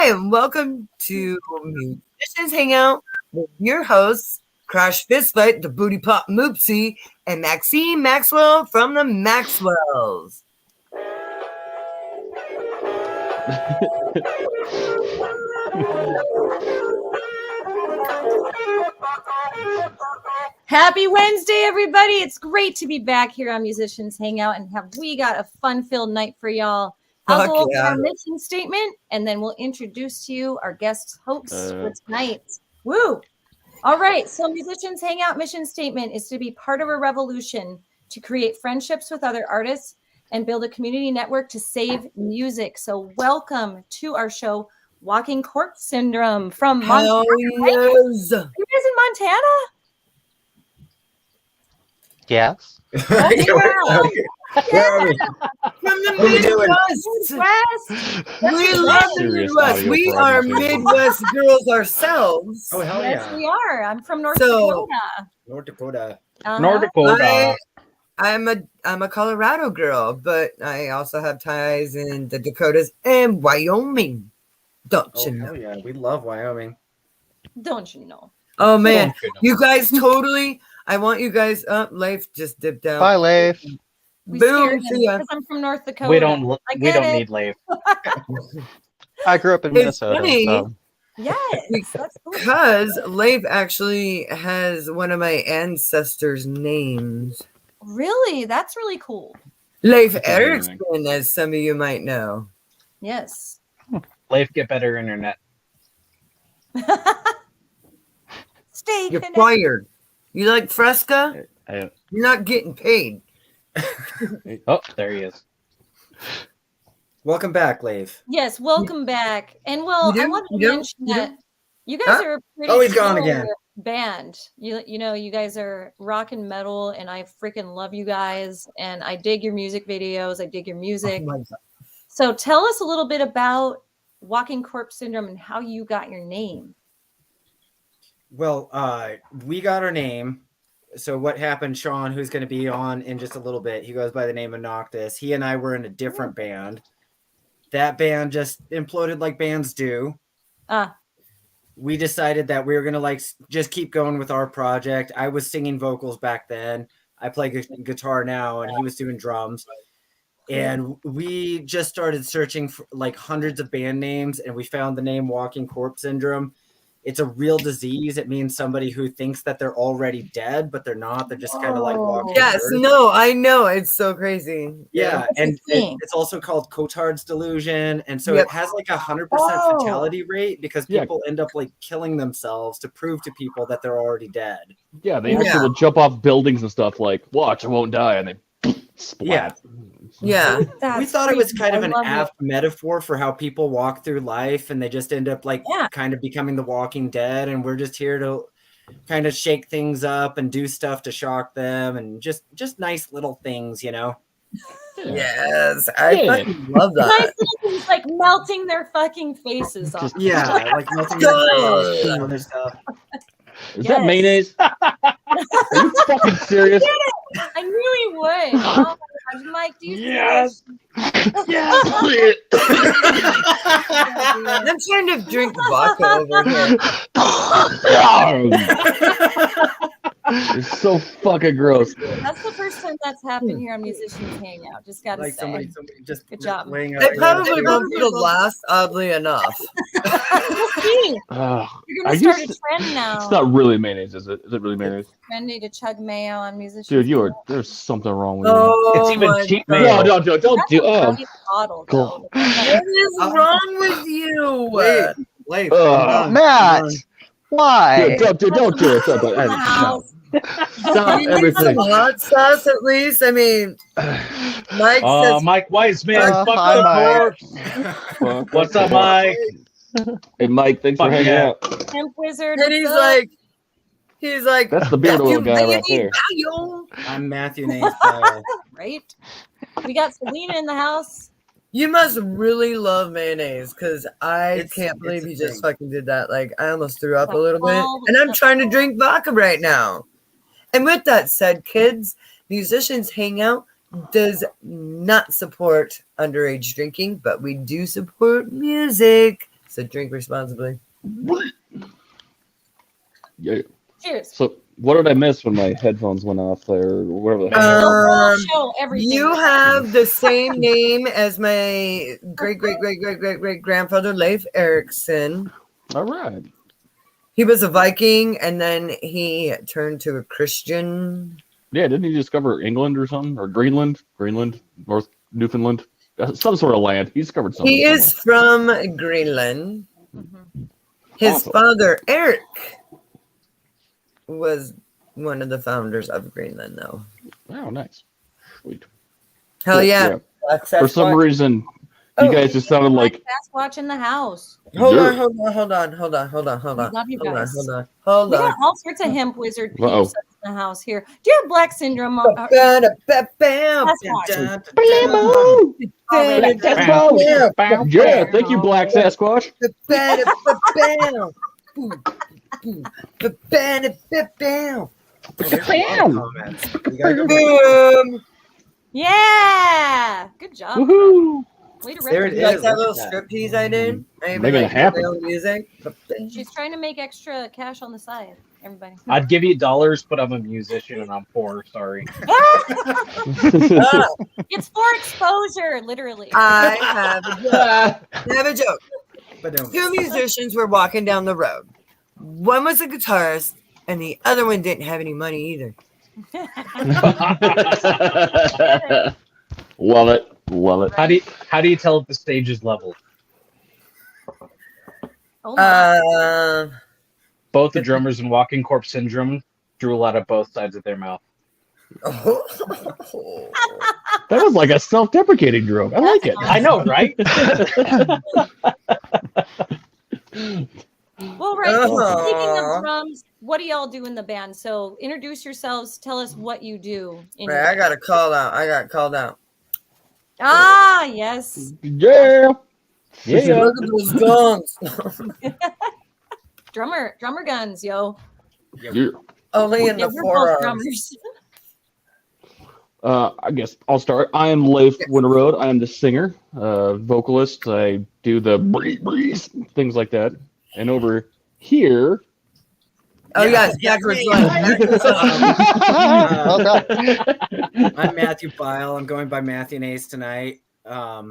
and welcome to Musicians Hangout with your hosts, Crash Fistfight, the Booty Pop Moopsie, and Maxine Maxwell from the Maxwells. Happy Wednesday, everybody. It's great to be back here on Musicians Hangout, and we got a fun-filled night for y'all. I'll go over our mission statement, and then we'll introduce to you our guest hosts for tonight. Woo! All right, so Musicians Hangout mission statement is to be part of a revolution to create friendships with other artists and build a community network to save music. So welcome to our show, Walking Corpse Syndrome from Montana. Right? Yes. Are you guys in Montana? Yes. Oh, yeah. From the Midwest. We love the Midwest. We are Midwest girls ourselves. Oh, hell yes, yeah. we are. I'm from North Dakota. North Dakota. North Dakota. I'm a Colorado girl, but I also have ties in the Dakotas and Wyoming. Don't you know? Oh, yeah. We love Wyoming. Don't you know? Oh, man. You guys totally... I want you guys up. Leif just dipped out. Bye, Leif. Boom. See ya. Because I'm from North Dakota. We don't need Leif. I grew up in Minnesota. Funny. So. Yes. That's cool. Because Leif actually has one of my ancestors' names. Really? That's really cool. Leif Erickson, as some of you might know. Yes. Leif, get better internet. Stay You're connected. fired. You like Fresca? You're not getting paid. Oh, there he is. Welcome back, Leif. Yes, welcome back. And well, I want to mention that you guys are a pretty he's gone again. Band. You know, you guys are rock and metal, and I freaking love you guys. And I dig your music videos. I dig your music. Oh my God. So tell us a little bit about Walking Corpse Syndrome and how you got your name. Well, we got our name. So what happened, Sean, who's going to be on in just a little bit, he goes by the name of Noctis. He and I were in a different band. That band just imploded like bands do. We decided that we were going to just keep going with our project. I was singing vocals back then. I play guitar now, and he was doing drums. And we just started searching for hundreds of band names, and we found the name Walking Corpse Syndrome. It's a real disease. It means somebody who thinks that they're already dead, but they're not. They're just kind of walking. Yes, no, I know. It's so crazy. Yeah, and it's also called Cotard's delusion. And so it has 100% fatality rate because people end up killing themselves to prove to people that they're already dead. Yeah, they actually will jump off buildings and stuff watch, I won't die, and they splat. Yeah. We thought it was kind of an apt metaphor for how people walk through life and they just end up kind of becoming the Walking Dead, and we're just here to kind of shake things up and do stuff to shock them and just nice little things, you know. Yes, I fucking love that. Nice little things melting their fucking faces off. Melting their faces and other stuff. Is that mayonnaise? Are you fucking serious? I knew he would. Oh my gosh, Mike, do you Yes. Yes. I'm trying to drink vodka over here. It's so fucking gross. That's the first time that's happened here on Musicians Hangout. Just gotta say. Somebody just good job. Laying out They probably won't be the last, oddly enough. You're gonna start a trend now. It's not really mayonnaise, is it? Is it really mayonnaise? Trendy to chug mayo on Musicians. Dude, there's something wrong with you. Oh, It's even cheap mayo. No, don't do. Oh, bottle, cool. What is wrong with you? Leif, Matt, why? Dude, don't do it. Stop You need everything. some hot sauce at least. I mean, Mike says, Mike Weissman, Hi, Mike. What's up, Mike? Hey, Mike, thanks for hanging out. Hemp Wizard. and he's like, That's the bearded little guy right there. I'm Matthew Naismith. Right? We got Selena in the house. You must really love mayonnaise because I can't believe you just fucking did that. I almost threw up a little bit. And I'm trying to drink vodka right now. And with that said, kids, Musicians Hangout does not support underage drinking, but we do support music. So so drink responsibly. Yeah. Cheers. So, what did I miss when my headphones went off there? Or whatever. Show everything. You have the same name as my great grandfather, Leif Erikson. All right. He was a Viking, and then he turned to a Christian. Yeah, didn't he discover England or something? Or Greenland, North Newfoundland? Some sort of land. He discovered something. He is from Greenland. Mm-hmm. His father, Eric, was one of the founders of Greenland, though. Oh, nice. Sweet. Hell Cool, yeah. For some reason, you guys just sounded like Sasquatch in the house. Hold on. We got all sorts of hemp wizard peeps in the house here. Do you have Black Syndrome? Yeah, thank you, Black Sasquatch. Yeah, good job. Woohoo! Way to There it You like is. that Look little at striptease I did? I even Making it like happen. my own music. She's trying to make extra cash on the side. Everybody. I'd give you dollars, but I'm a musician and I'm poor. Sorry. It's for exposure, literally. I have a joke. But no. Two musicians were walking down the road. One was a guitarist, and the other one didn't have any money either. Love it. How do you tell if the stage is level? Oh my. Both the drummers in Walking Corpse Syndrome drool out of both sides of their mouth. That was like a self-deprecating joke. I like it. I know, right? Well, right. Speaking of drums, what do y'all do in the band? So introduce yourselves. Tell us what you do. Right, I got a call out. I got called out. Ah, yes. Yeah. Look at those guns. Drummer guns, yo. Yeah. Only in Yeah, the we're both forearms. drummers. I guess I'll start. I am Leif Winterroad. I am the singer, vocalist. I do the breeze, things like that. And over here. Oh, yes, backwards I'm Matthew Bile. I'm going by Matthew Nace tonight. I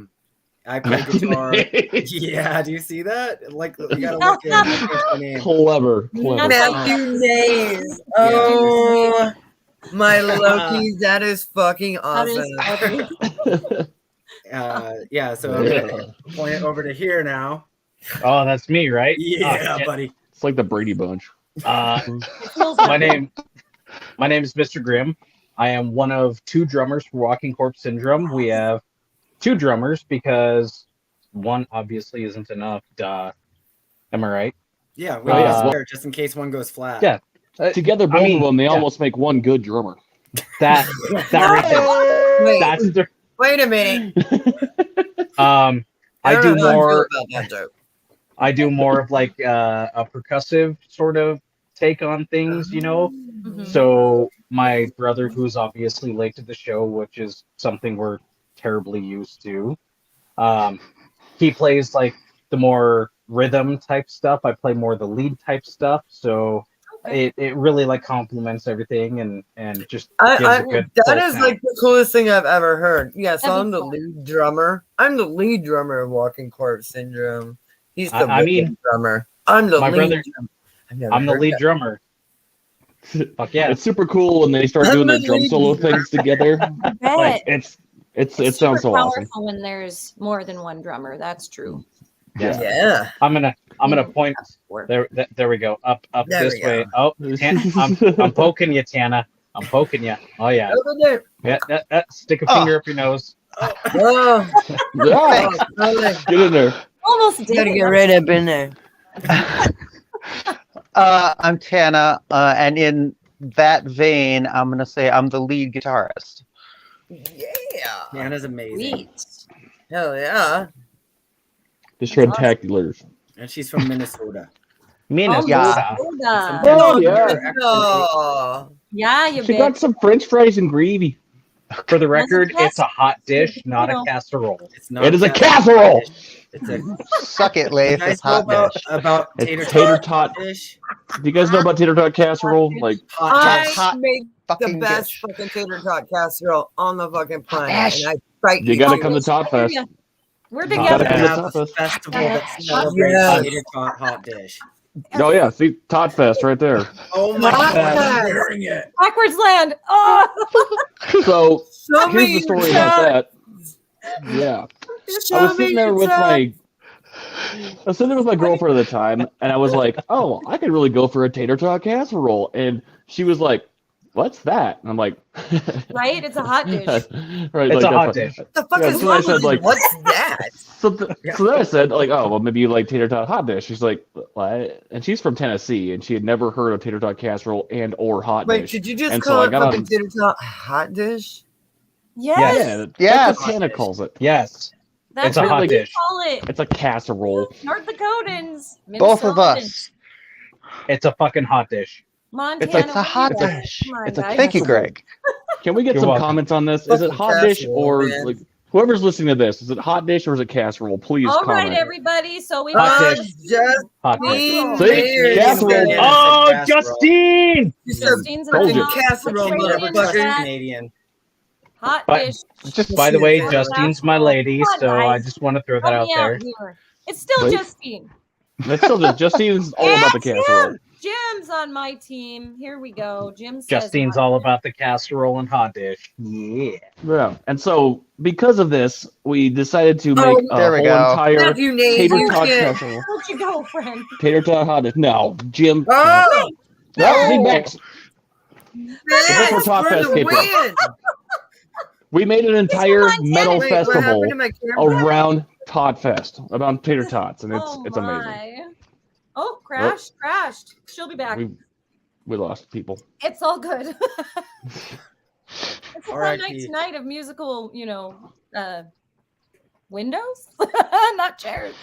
play guitar. Yeah, do you see that? Like, you gotta look in the name. Clever. Matthew Nays. Oh, my Loki, that is fucking awesome. Yeah, so I'm gonna point it over to here now. Oh, that's me, right? Yeah, buddy. It's like the Brady Bunch. My name is Mr. Grimm. I am one of two drummers for Walking Corpse Syndrome. We have two drummers because one obviously isn't enough. Duh. Am I right? Yeah, we need a spare just in case one goes flat. Yeah. Together, both of them, they almost make one good drummer. That right there. Wait a minute. I do more. I do more of like a percussive sort of take on things, you know. Mm-hmm. So my brother, who's obviously late to the show, which is something we're terribly used to, he plays like the more rhythm type stuff. I play more the lead type stuff. So it really like complements everything and just gives a good that is like the coolest thing I've ever heard. Yeah, so That'd I'm be the cool. lead drummer. I'm the lead drummer of Walking Corpse Syndrome. He's the drummer. I'm the my lead brother. drummer. I'm the lead drummer. Fuck yeah! It's super cool when they start doing their drum solo things together. Like, it sounds so awesome. When there's more than one drummer, that's true. Yeah. I'm gonna point there. There we go. Up There this we go. way. Oh, I'm poking you, Tana. I'm poking you. Oh yeah. Over there. Yeah. Stick a finger up your nose. Oh, Yeah. Get in there. Almost did. gotta get right up in there. I'm Tana, and in that vein, I'm gonna say I'm the lead guitarist. Yeah. Anna's amazing. Sweet. Hell yeah. The Shredtaculars. And she's from Minnesota. Yeah. Oh, yeah. Oh. Yeah, you She got some French fries and gravy. For the record, it's a hot dish, not a casserole. It's not It is a casserole. It's a Suck it, Leif. It's hot dish. about It's tater tot. dish. Do you guys know about tater tot casserole? Like, I make the fucking best dish. fucking tater tot casserole on the fucking planet, Ash. and I fight you gotta come to Tot Fest. We're Gotta together. come to Have Tot a Fest. festival that Yes. celebrates tater tot hot dish. Oh yeah, see Tot Fest right there. Oh my Hot god, dish. I'm wearing it. Backwards land. Oh, So Show here's me the story your about tat. that. Yeah, Show I was me sitting there your with tat. my girlfriend at the time, and I was like, "Oh, I could really go for a tater tot casserole," and she was like, "What's that?" And I'm like, right? It's a hot dish. Right, It's like, a hot that's dish. The fuck Yeah, is so I wrong said, with you? like- What's that? So then I said, like, oh, well, maybe you like tater tot hot dish. She's like, what? And she's from Tennessee, and she had never heard of tater tot casserole and or hot Wait, dish. did you just And so call I it got fucking on- tater tot hot dish? Yes. Yeah, Yes. that's what Hannah calls it. Yes, That's it's a what hot we dish. call it. It's a casserole. North Dakotans. Both of Minnesotans, us. It's a fucking hot dish. Montana. It's a hot where you at? dish. Come on, It's a guys. Thank you, casserole. Greg. Can we get You're some welcome. comments on this? Is it Fucking hot dish casserole, or man. like whoever's listening to this? Is it hot dish or is it casserole? Please All comment. right, everybody. So we Hot got dish. Just Hot dish. me, See? Mayor, Casserole. Canadian. Oh, Casserole. Justine! You said Justine's in Told the you. house. Casserole, Put never in trust motherfucker. chat. Canadian. Hot But- dish. Just By the way, Casserole. Justine's my lady, Come on, so I guys. just want to throw that Help out me there. out here. It's still Wait. Justine. That's still just Justine's all about the casserole. Jim's on my team. Here we go. Jim says Justine's hot all dish. about the casserole and hot dish. Yeah. Yeah. And so because of this, we decided to make Oh, a there we whole go. entire Matthew Nate, tater you tot can't. casserole. Where'd you go, friend? Tater tot hot dish. No, Jim. Oh, No, lean back. Matt, for Tot for Fest, the kid. win. We made an entire Montana. metal Wait, what festival happened to my camera? around Tot Fest, around tater tots, and it's amazing. my. Oh, crashed. She'll be back. We lost people. It's all good. It's a fun R.I.P. night tonight of musical, windows, not chairs.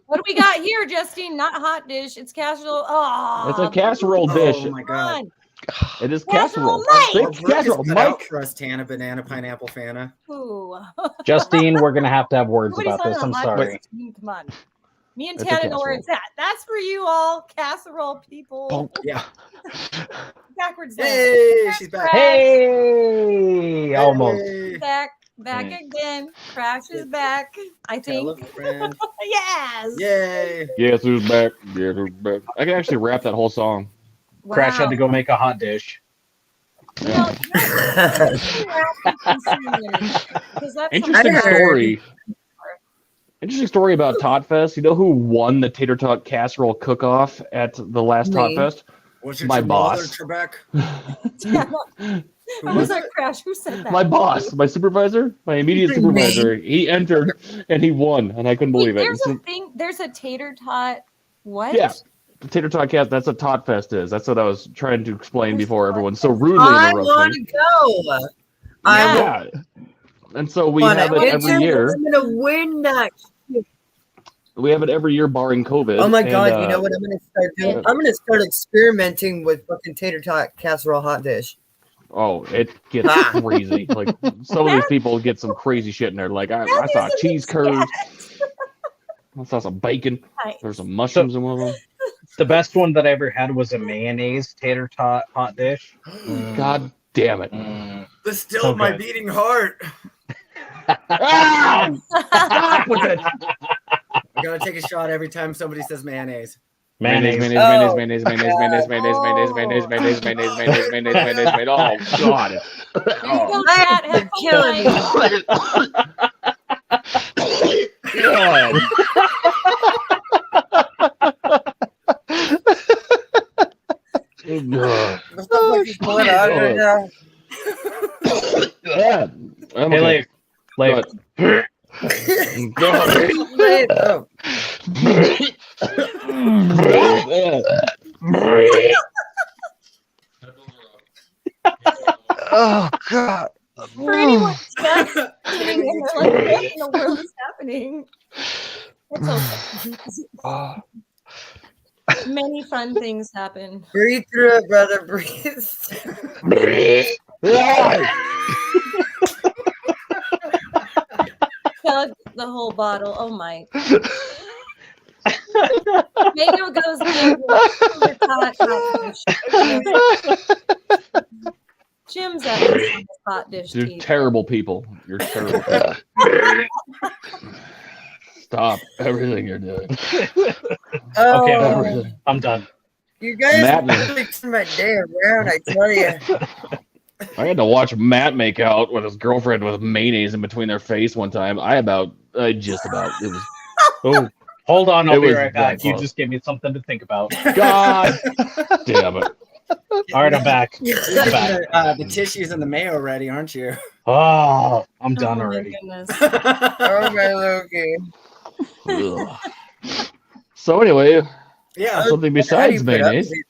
What do we got here, Justine? Not hot dish. It's casserole. Oh, It's a casserole dish. Oh my god. It is Casserole casserole. Mike! Big casserole. Cut out Mike. crust, Tana, banana, pineapple, Fana. Ooh. Justine, we're gonna have words Nobody's about this. on I'm the hot sorry. dish team. Come on. Me and It's a Tana know where casserole. it's at. That's for you all, casserole people. Bonk. Yeah. Backwards there. Hey, she's back. Hey, almost. Hey. Back Hey. again. Crash is back. I Tell a think. friend. Yes. Yay. Yes, who's back? Yeah, who's back? I can actually rap that whole song. Wow. Crash had to go make a hot dish. You know, Interesting story. Interesting story about Tot Fest. You know who won the tater tot casserole cook-off at the last Tot Me. Fest? Was it My your mother, boss. Trebek? How was that, Crash? Who said that? My boss, my supervisor, my immediate Me. supervisor. He entered and he won, and I couldn't Wait, believe it. there's And a thing. There's a tater tot. What? Yeah. The tater tot cast, that's what Tot Fest is. That's what I was trying to explain before everyone so rudely I interrupted want me. to go. I Yeah. And so we want have to it every year. I'm gonna win that. We have it every year barring COVID. Oh my and, god! You know what I'm gonna start doing? yeah. I'm gonna start experimenting with fucking tater tot casserole hot dish. Oh, it gets Ah. crazy. Like some of these people get some crazy shit in there. Like I saw cheese curds. I saw some bacon. Nice. There's some mushrooms in one of them. The best one that I ever had was a mayonnaise tater tot hot dish. God damn it. The still So of my good. beating heart. Ah! Stop with it. I gotta take a shot every time somebody says mayonnaise. Mayonnaise. Oh. mayonnaise. Oh God. There you go, I chat. am Have fun killing tonight. God. What the fuck is going on right now? Yeah. I'm Hey, okay. Leif. God. Wait, oh. Oh god. For anyone just sitting in there like, what in the world is happening? It's okay. Oh. Many fun things happen. Breathe through it, brother. Breathe. the whole bottle. Oh my. Mayo goes in with hot dish. Jim's at this hot dish You're tea. terrible people. You're terrible people. Stop everything you're doing. Okay, Oh, I'm done. you guys Matt- really turned my day around, I tell you. I had to watch Matt make out with his girlfriend with mayonnaise in between their face one time. It was. Oh, Hold on, I'll It be was right back. that You close. just gave me something to think about. God damn it. All right, I'm back. You're getting the tissues and the mayo ready, aren't you? Oh, I'm Oh done my already. goodness. Oh my Loki. Ugh. So anyway, Yeah. something How do besides you put up mayonnaise. with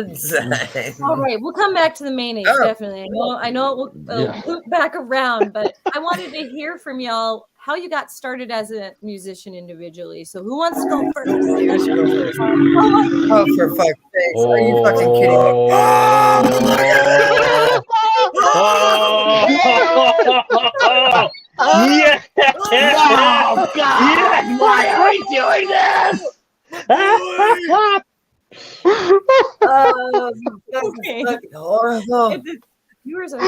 these boys? All right, we'll come back to the mayonnaise, Oh. definitely. I know it will Yeah. loop back around, but I wanted to hear from y'all how you got started as a musician individually. So who wants to go first? You should go first. Oh, for fuck's sake. Are you fucking kidding me? Yeah! Oh God! Why are we doing this? Oh, you guys are Okay. fucking horrible. If the viewers are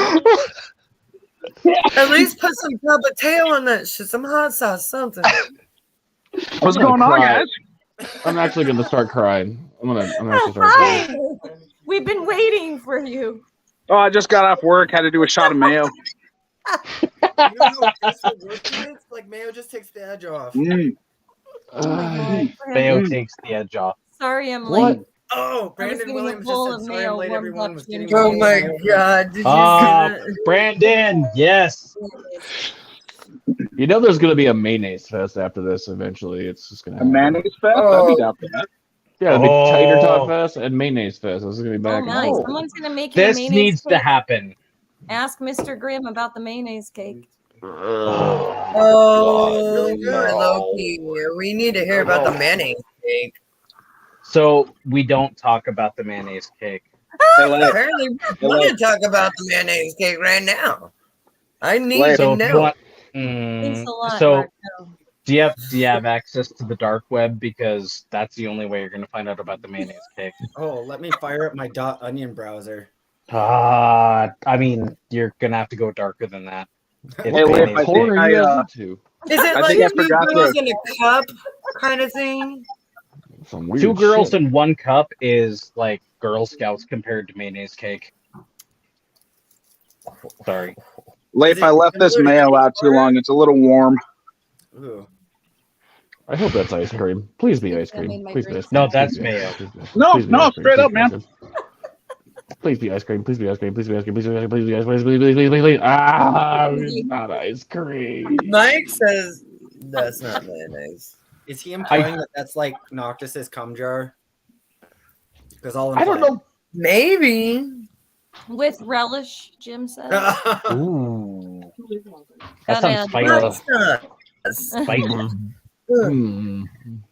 At least put some tail on that shit, some hot sauce, something. What's I'm gonna going on, cry. guys? I'm actually gonna start crying. I'm actually start crying. Hi! We've been waiting for you. Oh, I just got off work. Had to do a shot of mayo. You know how stressful work is? Like mayo just takes the edge off. Mm. Oh my God. Mayo takes the edge off. Sorry, I'm What? late. Oh, I was Brandon getting a Williams bowl just of said, sorry mayo I'm late, warmed everyone up was to getting enjoy. Oh my mayo. God. Did you see Ah, that? Brandon, yes. You know, there's gonna be a mayonnaise fest after this. Eventually, it's just gonna A happen. mayonnaise fest? I'd be down for that. Yeah, the big Oh. Tater Tot Fest and Mayonnaise Fest. This is gonna be Oh, back. nice. Oh. Someone's going to make you a This mayonnaise needs to cake. happen. Ask Mr. Grimm about the mayonnaise cake. Oh, Really good. my Loki. We need to hear about the mayonnaise cake. So we don't talk about the mayonnaise cake. Hey, Leif, Apparently, we want to talk about the mayonnaise cake right now. I need Wait. to So if you know. want, Thanks a lot, so Marco. do you have access to the dark web? Because that's the only way you're gonna find out about the mayonnaise cake. Oh, let me fire up my .onion browser. I mean, you're gonna have to go darker than that. It's Hey, Leif, mayonnaise I cake. Corner think you I, guys into Is it I like think I two forgot girls to- in a cup kind of thing? some weird Two girls shit. in one cup is like Girl Scouts compared to mayonnaise cake. Sorry. Leif, I left this mayo out too long. It's a little warm. Ooh. I hope that's ice cream. Please be ice I made cream. my Please be drink ice cream. No, that's Please be mayo. ice cream. Please be ice No, cream. Please be no, ice cream. straight Please up, be ice man. cream. Please be ice cream. Please be ice cream. Please be ice cream. Please be ice cream. Please be ice cream. Please be ice cream. Please. Ah, it's not ice cream. Mike says that's not mayonnaise. Is he implying that that's like Noctis's cum jar? Because all I don't know. Maybe. With relish, Jim said. Ooh. Gotta That sounds add spicy. That's not. Spicy. Hmm.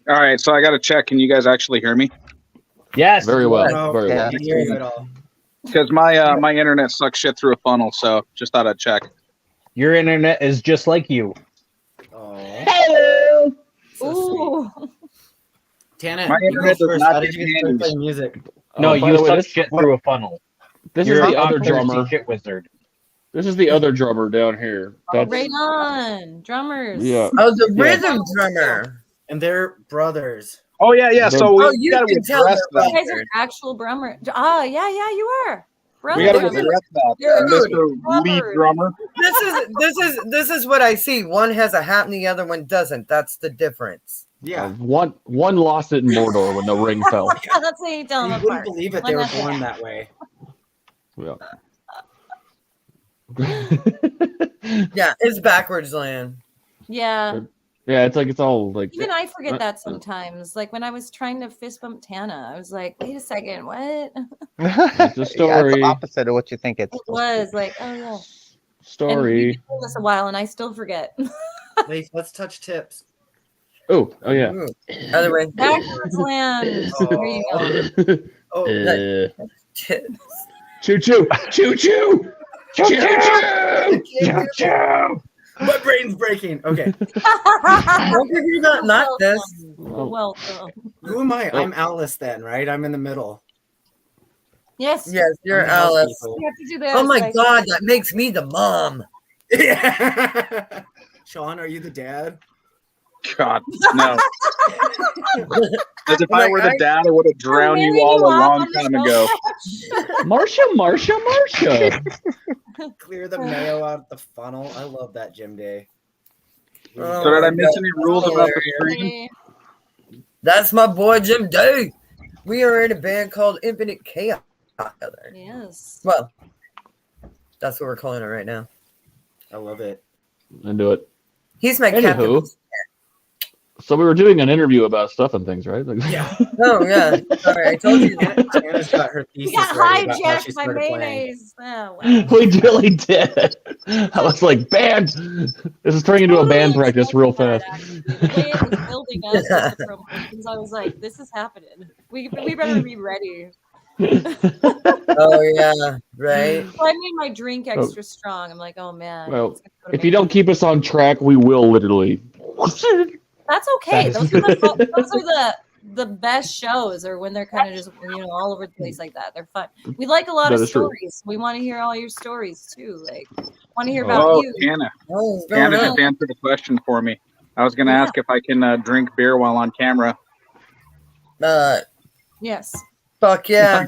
All right, so I got to check. Can you guys actually hear me? Yes. Very well. No, Very well. I didn't hear you at all. Because my internet sucks shit through a funnel, so just thought I'd check. Your internet is just like you. Oh. So sweet. Ooh. Tana, My you go internet does first. not How did you get get to hands. play music? No, by you the way, suck this- shit through a funnel. This You're is the a other thirsty drummer. shit wizard. This is the other drummer down here. That's Right on. Drummers. yeah. Oh, the Yeah. rhythm drummer. And they're brothers. Oh, yeah. So we Oh, you got to can tell address they're You that. guys are actual drummer. Ah, yeah, you are. We got to Brother. address that. Dude. Mr. Lead Drummer. This is what I see. One has a hat and the other one doesn't. That's the difference. Yeah. One lost it in Mordor when the ring fell. That's how you tell You them wouldn't apart. believe it. One They were has a born hat. that way. Yeah. Yeah, it's backwards land. Yeah. Yeah, it's all like Even I forget that sometimes. Like when I was trying to fist bump Tana, I was like, wait a second, what? it's a Yeah, it's story. the opposite of what you think it's It supposed to was like, oh yeah. And we've Story. been doing this a while and I still forget. Leif, let's touch tips. Oh yeah. Ooh. Other way. Backwards land. Oh. There you go. Oh, Choo choo. Choo choo. Choo choo. Choo choo. My brain's breaking. Okay. Don't give you not this. Welcome. Who am I? I'm Alice then, right? I'm in the middle. Yes. Yes, you're I'm the house Alice. people. You have to do that. Oh my god, that makes me the mom. Yeah. Sean, are you the dad? God, no. Because if I Like, were the dad, I would have drowned you marrying all you a off long on the time show. ago. Marsha. Clear the mayo out the funnel. I love that gym day. Oh So did my I miss God, any rules that's about the hilarious. stream? That's my boy Jim Day. We are in a band called Infinite Chaos. Yes. Well, that's what we're calling it right now. I love it. Into it. He's my Anywho. captain. So we were doing an interview about stuff and things, right? Like, Yeah. Oh yeah. Sorry, I told you. Anna's got her You thesis got ready about how hijacked she by started playing. mayonnaise. Oh, wow. we really did. I was like, band. This is turning into a band practice real fast. The way it was building up with the promotions, I was like, this is happening. We better be ready. Oh yeah, right. So I made my drink extra strong. I'm like, oh man. Well, it's gonna go to if you don't keep us on track, we will literally. That's okay. That is- Those are the best shows, or when they're kind of just all over the place like that. They're fun. We like a lot of That is true. stories. We want to hear all your stories too. Like, want to hear about Oh, you. Anna. Oh, what's Anna going on? just answered a question for me. I was going to Yeah. ask if I can drink beer while on camera. Yes. Fuck yeah.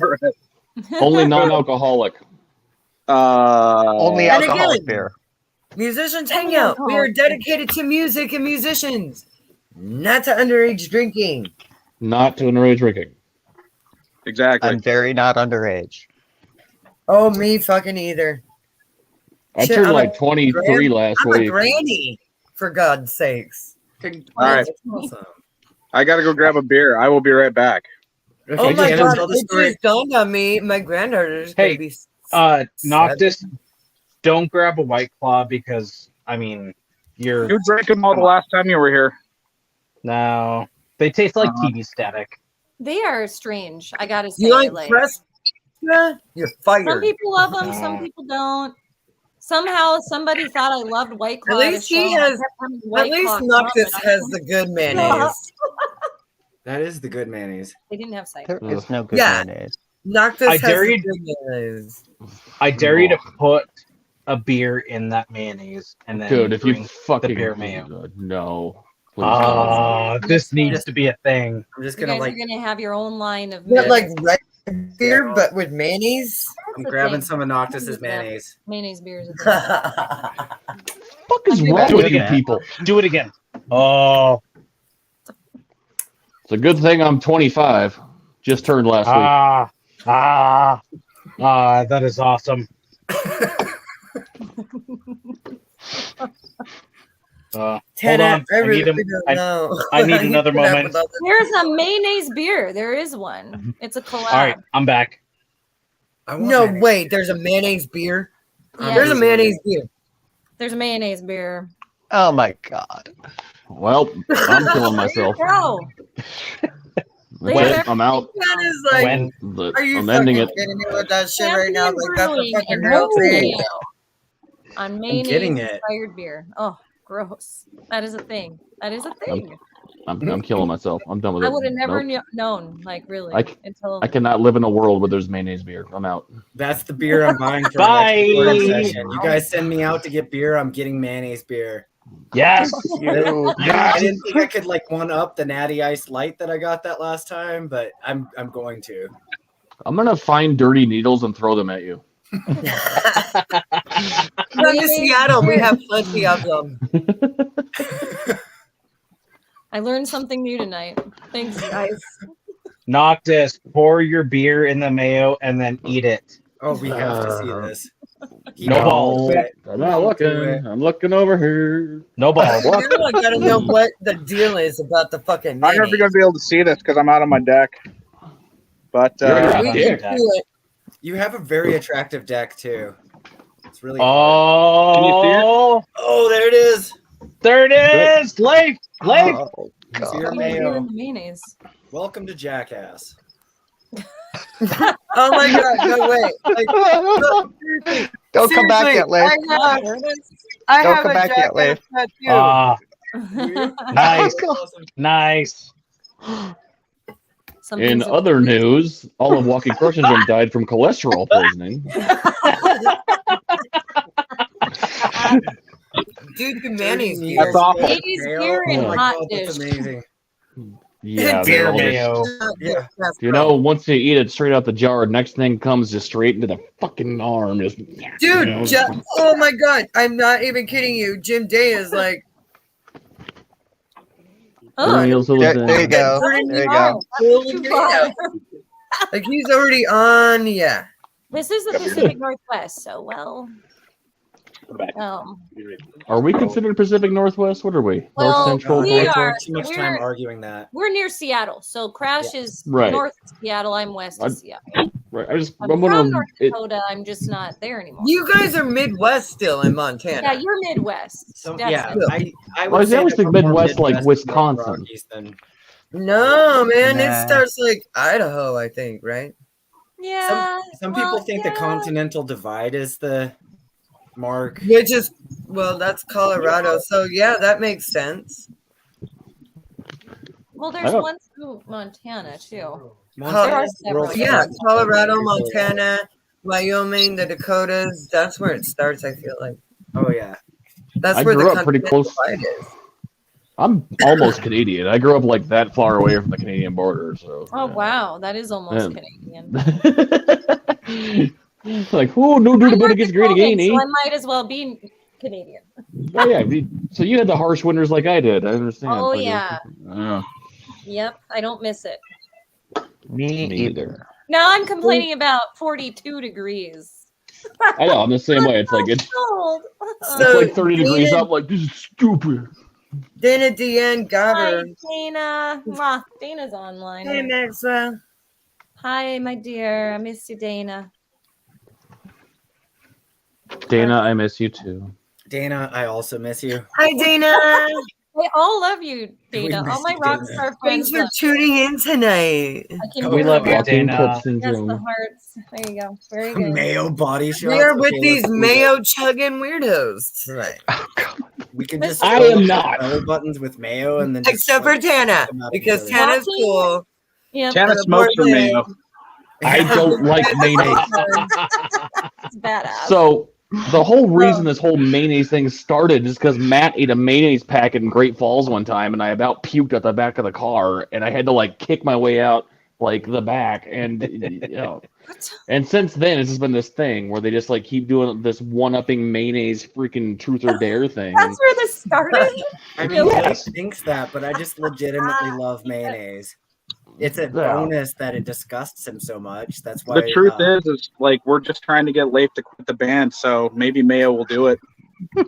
Only non-alcoholic. Only And alcoholic again, beer. Musicians Hangout. We are dedicated to music and musicians, not to underage drinking. Not to underage drinking. Exactly. I'm very not underage. Oh, me fucking either. I Shit, turned I'm like a 23 last I'm a week. granny, for God's sakes. All right. Awesome. I got to go grab a beer. I will be right back. Okay, Oh my Anna, God, tell the it story. just dawned on me. My granddaughter's Hey, gonna be. Noctis, don't grab a White Claw because, I mean, you're... You drank them all the last time you were here. No. They taste like TV static. They are strange. I gotta say, You like press? You're fired. some people love them, some people don't. Somehow, somebody thought I loved White Claw. At least he has. At least Noctis has the good mayonnaise. That is the good mayonnaise. They didn't have cider. There is no good Yeah. mayonnaise. Noctis I has dare the you- good mayonnaise. I dare you to put a beer in that mayonnaise and then Dude, if you drink fucking the beer mayo. no. Please Ah, this needs to be a thing. I'm just You gonna guys are gonna have your own line of Not like mayonnaise. red beer, but with mayonnaise. I'm That's a grabbing thing. some of Noctis's mayonnaise. Mayonnaise beers. Fuck is I'm wrong Do with it you again. people? Do it again. Oh, It's a good thing I'm 25. Just turned last that is awesome. Hold 10 on. I really don't know. I need another Put up moment. with all this. There's a mayonnaise beer. There is one. It's a collab. All right, I'm back. I want No, mayonnaise. wait. There's a mayonnaise beer. Yeah, There's a mayonnaise beer. There's a mayonnaise beer. Oh my god. week. Well, I'm killing myself. Bro, Okay, I'm out. That is like, When are you I'm fucking ending it. kidding me with that shit right now? Champion Like that's a Brewing fucking and real Rose thing. Mayo on mayonnaise getting it. inspired beer. Oh, gross. That is a thing. That is a thing. I'm killing myself. I'm done with it. I would have never Nope. known, like really, I c- until I cannot live in a world where there's mayonnaise beer. I'm out. That's the beer I'm buying for Bye. the next recording session. You guys send me out to get beer. I'm getting mayonnaise beer. yes, I didn't think I could like one up the Natty Ice Light that I got that last time, but I'm going to. I'm gonna find dirty needles and throw them at you. Come to Seattle. We have plenty of them. I learned something new tonight. Thanks, guys. Noctis, pour your beer in the mayo and then eat it. Oh, we have to see this. No balls. I'm not looking. I'm looking over here. No balls. Now I gotta know what the deal is about the fucking I'm never mayonnaise. going to be able to see this because I'm out on my deck. But You're Yeah. We dick. can do it. You have a very attractive deck too. It's really. Can you see it? Oh, there it is. There it is. Leif. Leif. Oh, It's God. your Beer mayo. and the mayonnaise. Welcome to Jackass. Oh my God! No way! Like, no, seriously, Don't come back seriously, yet, Leif. I Don't have come a back yet, jacket Leif. tattoo. Ah, nice, nice. In other news, all of Walking Crush's room died from cholesterol poisoning. Dude, mayonnaise Dirty beer. That's awful. Ladies Mayo? beer and Oh my hot God, dish. that's amazing. Yeah, Beer they're all just, mayo. Yeah. you know, once you eat it straight out the jar, next thing comes just straight into the fucking arm. Just, Dude, you know, oh my God, I'm not even kidding you. Jim Day is like, Oh, meals will There then- you go. Turning There you far. go. Holy Too mayo. far. Like he's already on, yeah. This is the Pacific Northwest, so well. Are we considered Pacific Northwest? What are we? Well, North Central? we I North- are. spent too much time arguing that. We're near Seattle, so Crash is Right. north of Seattle. I'm west of Seattle. Right. I'm from wondering. North Dakota. I'm just not there anymore. You guys are Midwest still in Montana. Yeah, you're Midwest. So, yeah, definitely. I Well, would I say always that think we're more Midwest, like Midwest than we're Wisconsin. Rockies than- No, man, Nah. it starts like Idaho, I think, right? Yeah. Some well, people think the yeah. Continental Divide is the mark. Which is, well, that's Colorado. So, yeah, that makes sense. Well, I there's don't- one through Montana too. Montana's There are world's several. Yeah, first Colorado, country. Montana, Wyoming, the Dakotas. That's where it starts, I feel like. Oh yeah. That's I where the grew up pretty Continental close. Divide is. I'm almost Canadian. I grew up like that far away from the Canadian border. So. Oh yeah. wow, that is almost Yeah. Canadian. Like, oh, no, dude, I'm about to get great Dakotan, again, eh? so I might as well be Canadian. Oh yeah. So you had the harsh winters like I did. I understand. Oh Like, yeah. yeah. Yep, I don't miss it. Me Me either. Now I'm complaining about 42 degrees. I know. I'm the same way. It's like it's Cold. So, like 30 degrees Dana- up. Like this is stupid. Dana Deanne got Hi, her. Dana. Mwah, Dana's online. Hey, Maxwell. Hi, my dear. I miss you, Dana. Dana, I miss you too. Dana, I also miss you. Hi, Dana. They all love you, We Dana. miss All my you, rock Dana. star Thanks friends for love you. tuning in tonight. I can We hear love the you, hearts. Walking Dana. Cup Yes, the syndrome. hearts. There you go. Very good. Mayo body shots. We are with Okay, these let's do mayo chugging weirdos tonight. that. We can just I fill am up not. belly buttons with mayo and then just Except for like, Tana, them up because together. Tana's cool. Yep. Tana the smokes her board mayo. I don't like mayonnaise. It's badass. So the whole reason this whole mayonnaise thing started is because Matt ate a mayonnaise packet in Great Falls one time, and I about puked at the back of the car, and I had to like kick my way out like the back, and you know. And since then, it's just been this thing where they just like keep doing this one-upping mayonnaise freaking truth or dare thing. That's where this started. I mean, Yes. Blake thinks that, but I just legitimately love mayonnaise. It's a bonus that it disgusts him so much. That's why. The truth is like we're just trying to get Leif to quit the band, so maybe Mayo will do it. we're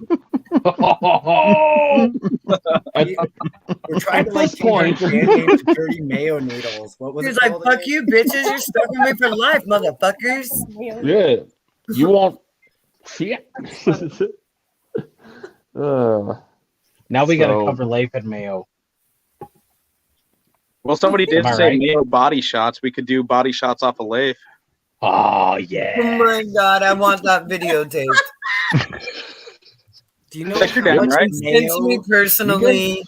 trying to At like this change our point- band name to Dirty Mayo Needles. What was He's it like, called fuck again? you, bitches. You're stuck with me for life, motherfuckers. Yeah, you want shit. Now we gotta So- cover Leif and Mayo. Well, somebody did Am I say right? Mayo body shots. We could do body shots off of Leif. Oh Oh yeah. my god, I want that videotaped. Do you know Check your how down, much right? Send to me mayo? personally,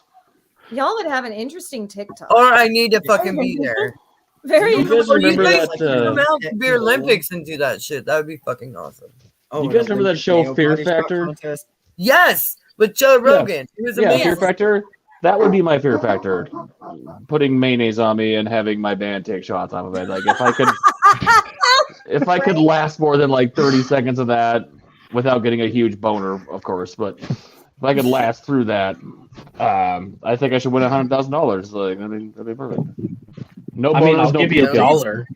Y'all would have an interesting TikTok. or I need to fucking be there. Very You guys Or you remember guys that, come out to uh, Beer Olympics and do that shit. That would be fucking awesome. Oh, You guys an remember that Olympic show mayo Fear body shot Factor? contest? Yes, with Joe Rogan. It was Yeah, amazing. Fear Factor. That would be my Fear Factor. Putting mayonnaise on me and having my band take shots off of it. Like if I could last more than like 30 seconds of that without getting a huge boner, of course. But if I could last through that, I think I should win $100,000. Like that'd be perfect. No I boners, mean, I'll no give you puking. $1. At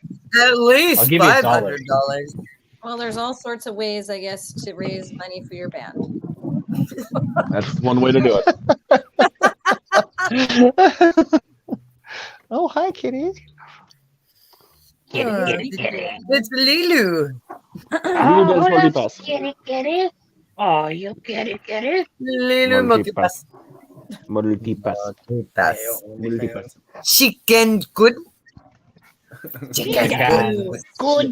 I'll least give you $1. $500. Well, there's all sorts of ways, I guess, to raise money for your band. That's one way to do it. Oh, hi, kitty. It's Lilu. Lilu does multipass. Oh, you get it. Lilu Multipass. multipass. Multipass. Mayo, only mayo. Chicken good. Good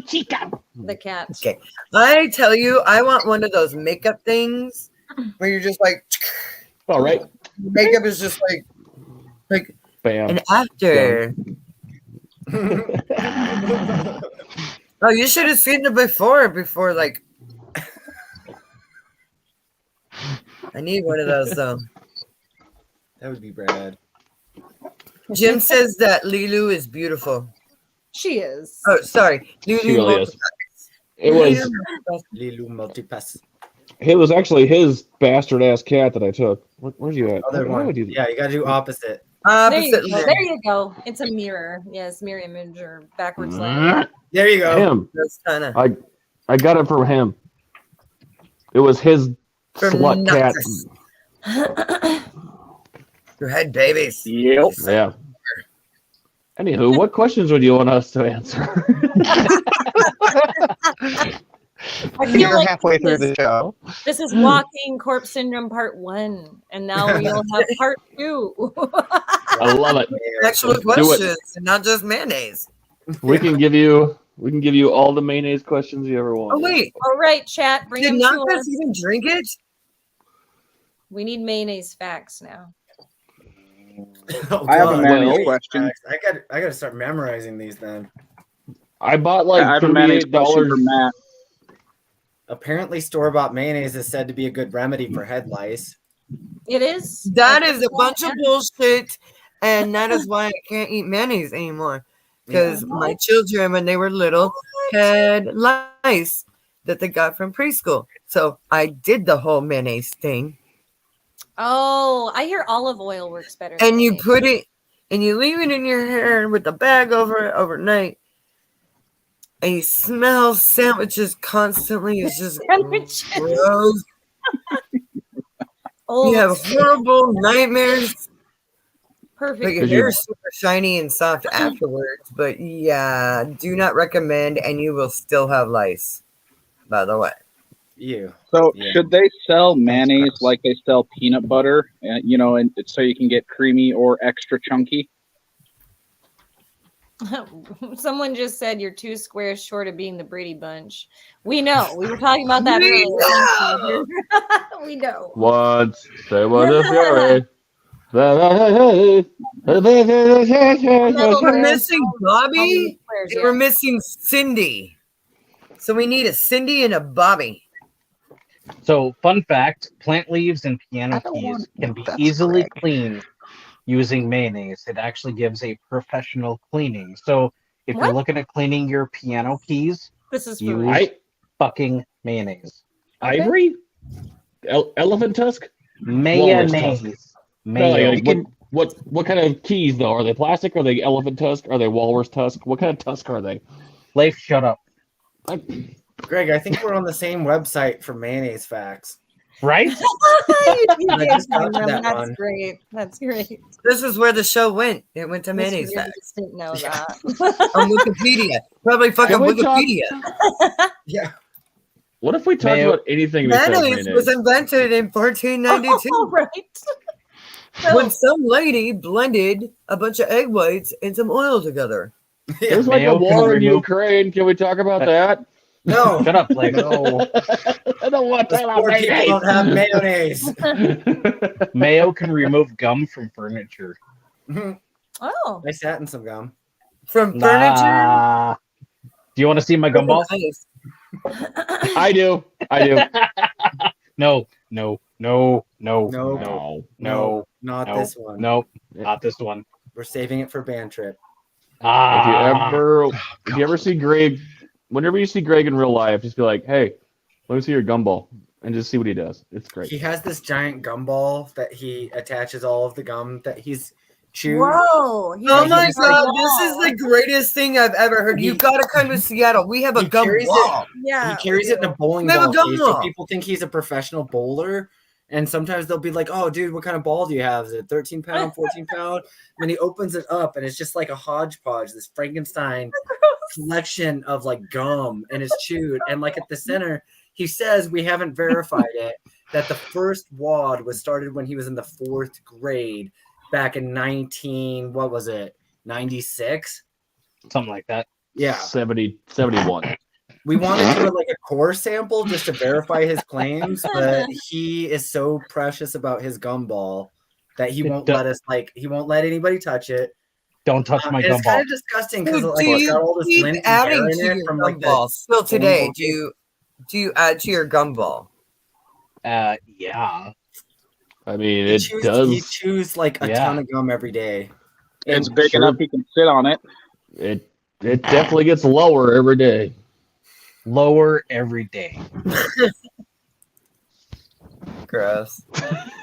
chicken. The cat. Okay. I tell you, I want one of those makeup things where you're just like, All right. makeup is just like, Bam. and after. Oh, you should have seen it before, like. I need one of those, though. That would be Brad. Jim says that Lilu is beautiful. She is. Oh, sorry. Lilu She really is. It was Lilu multipass. it was actually his bastard ass cat that I took. Where's you at? Other Why one. would you do that? Yeah, you gotta do opposite. There you, Opposite go. leg. There you go. It's a mirror. Yes, mirror image or backwards leg. There you go. Him. That's kind of I got it from him. It was his from slut cat. Noctis. Go ahead, babies. Yep. Yeah. Anywho, what questions would you want us to answer? I feel We're like halfway through the show. this is Walking Corpse Syndrome Part 1, and now we'll have Part 2. I love it. Actual Let's do it. questions, and not just mayonnaise. We can give you all the mayonnaise questions you ever want. Oh wait, All right, chat, bring did them to Noctis us. even drink it? We need mayonnaise facts now. Oh, I have a God. mayonnaise Well, question. I gotta start memorizing these then. I bought I like have a mayonnaise question $38. for Matt. Apparently, store-bought mayonnaise is said to be a good remedy for head lice. It is. That is a bunch of bullshit, and that is why I can't eat mayonnaise anymore. Because my children, when they were little, had lice that they got from preschool. So I did the whole mayonnaise thing. Oh, I hear olive oil works better. And you put it, and you leave it in your hair with the bag over it overnight. And you smell sandwiches constantly. It's just gross. Oh, You have horrible nightmares. perfect. But your hair is super shiny and soft afterwards. But yeah, do not recommend, and you will still have lice, by the way. You. So Yeah. should they sell mayonnaise like they sell peanut butter? And so you can get creamy or extra chunky. Someone just said you're 2 squares short of being the Brady Bunch. We know. We were talking about that We earlier. We know. What? Say what if you're We're missing Bobby, Squares, and yeah. we're missing Cindy. So we need a Cindy and a Bobby. So, fun fact: plant leaves and piano I don't keys want can be that's easily Greg. cleaned using mayonnaise. It actually gives a professional cleaning. So, if What? you're looking at cleaning your piano keys, This is for use real. fucking mayonnaise. Ivory? Elephant tusk? Mayonnaise. No, Mayo. like, what kind of keys though? Are they plastic? Are they elephant tusk? Are they walrus tusk? What kind of tusk are they? Leif, shut up. Greg, I think we're on the same website for mayonnaise facts. Right? You I did just find got to them. that That's one. great. That's great. This is where the show went. It went to Mr. mayonnaise Davis facts didn't know Yeah. that. on Wikipedia. Probably fucking Can we talk- Wikipedia. Yeah. What if we talked Mayo. about anything besides Mayonnaise was mayonnaise? invented in 1492 Oh, right. when some lady blended a bunch of egg whites and some oil together. There's like Mayo a war can in remove- Ukraine. Can we talk about that? No. Shut up, Leif. No. I don't want to Those talk poor about people don't have mayonnaise. Mayo can remove gum from furniture. Oh. I sat in some gum. From furniture. Nah. Do you want to see my gumball? Nice. I do. No, no, no, no, No. no, no, Not no, this one. no, not this one. We're saving it for band trip. If you ever see Greg, whenever you see Greg in real life, just be like, "Hey, let me see your gumball," and just see what he does. It's great. He has this giant gumball that he attaches all of the gum that he's chewed. Whoa. Oh my god, this is the greatest thing I've ever heard. You He- gotta come to Seattle. We have a he gum carries it- wall. Yeah. He carries it in a bowling We have a ball gum case, so wall. people think he's a professional bowler. And sometimes they'll be like, "Oh, dude, what kind of ball do you have? Is it 13 pound, 14 pound?" And he opens it up, and it's just like a hodgepodge, this Frankenstein collection of like gum, and it's chewed. And like at the center, he says we haven't verified it that the first wad was started when he was in the 4th grade back in 96? Something like that. Yeah. 71. We want to do it like a core sample just to verify his claims, but he is so precious about his gumball that he won't let us he won't let anybody touch it. Don't touch my gumball. It's kind of disgusting because Dude, like it's got all this lint and adding hair in to it your from like the gumball still today? Do you add to your gumball? Yeah. I mean, it does. He chews like a ton of gum every day. It's big enough he can sit on it. It definitely gets lower every day. Lower every day. Gross.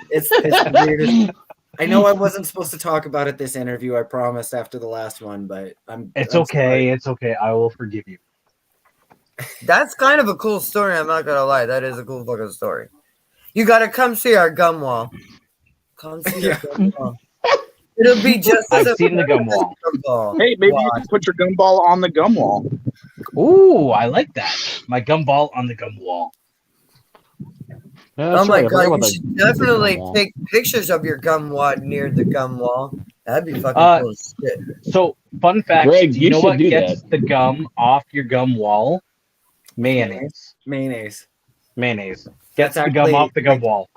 It's the weirdest. I know I wasn't supposed to talk about it this interview. I promised after the last one, but It's okay. Sorry. It's okay. I will forgive you. That's kind of a cool story. I'm not gonna lie. That is a cool fucking story. You gotta come see our gum wall. Come see our gum wall. It'll be just. I've seen the gum wall. Hey, maybe you can put your gumball on the gum wall. Ooh, I like that. My gumball on the gum wall. Oh my god! You should definitely take pictures of your gum wad near the gum wall. That'd be fucking cool as shit. So, fun fact: Greg, you know what gets that. the gum off your gum wall? Mayonnaise. Mayonnaise. Gets the gum off the gum wall.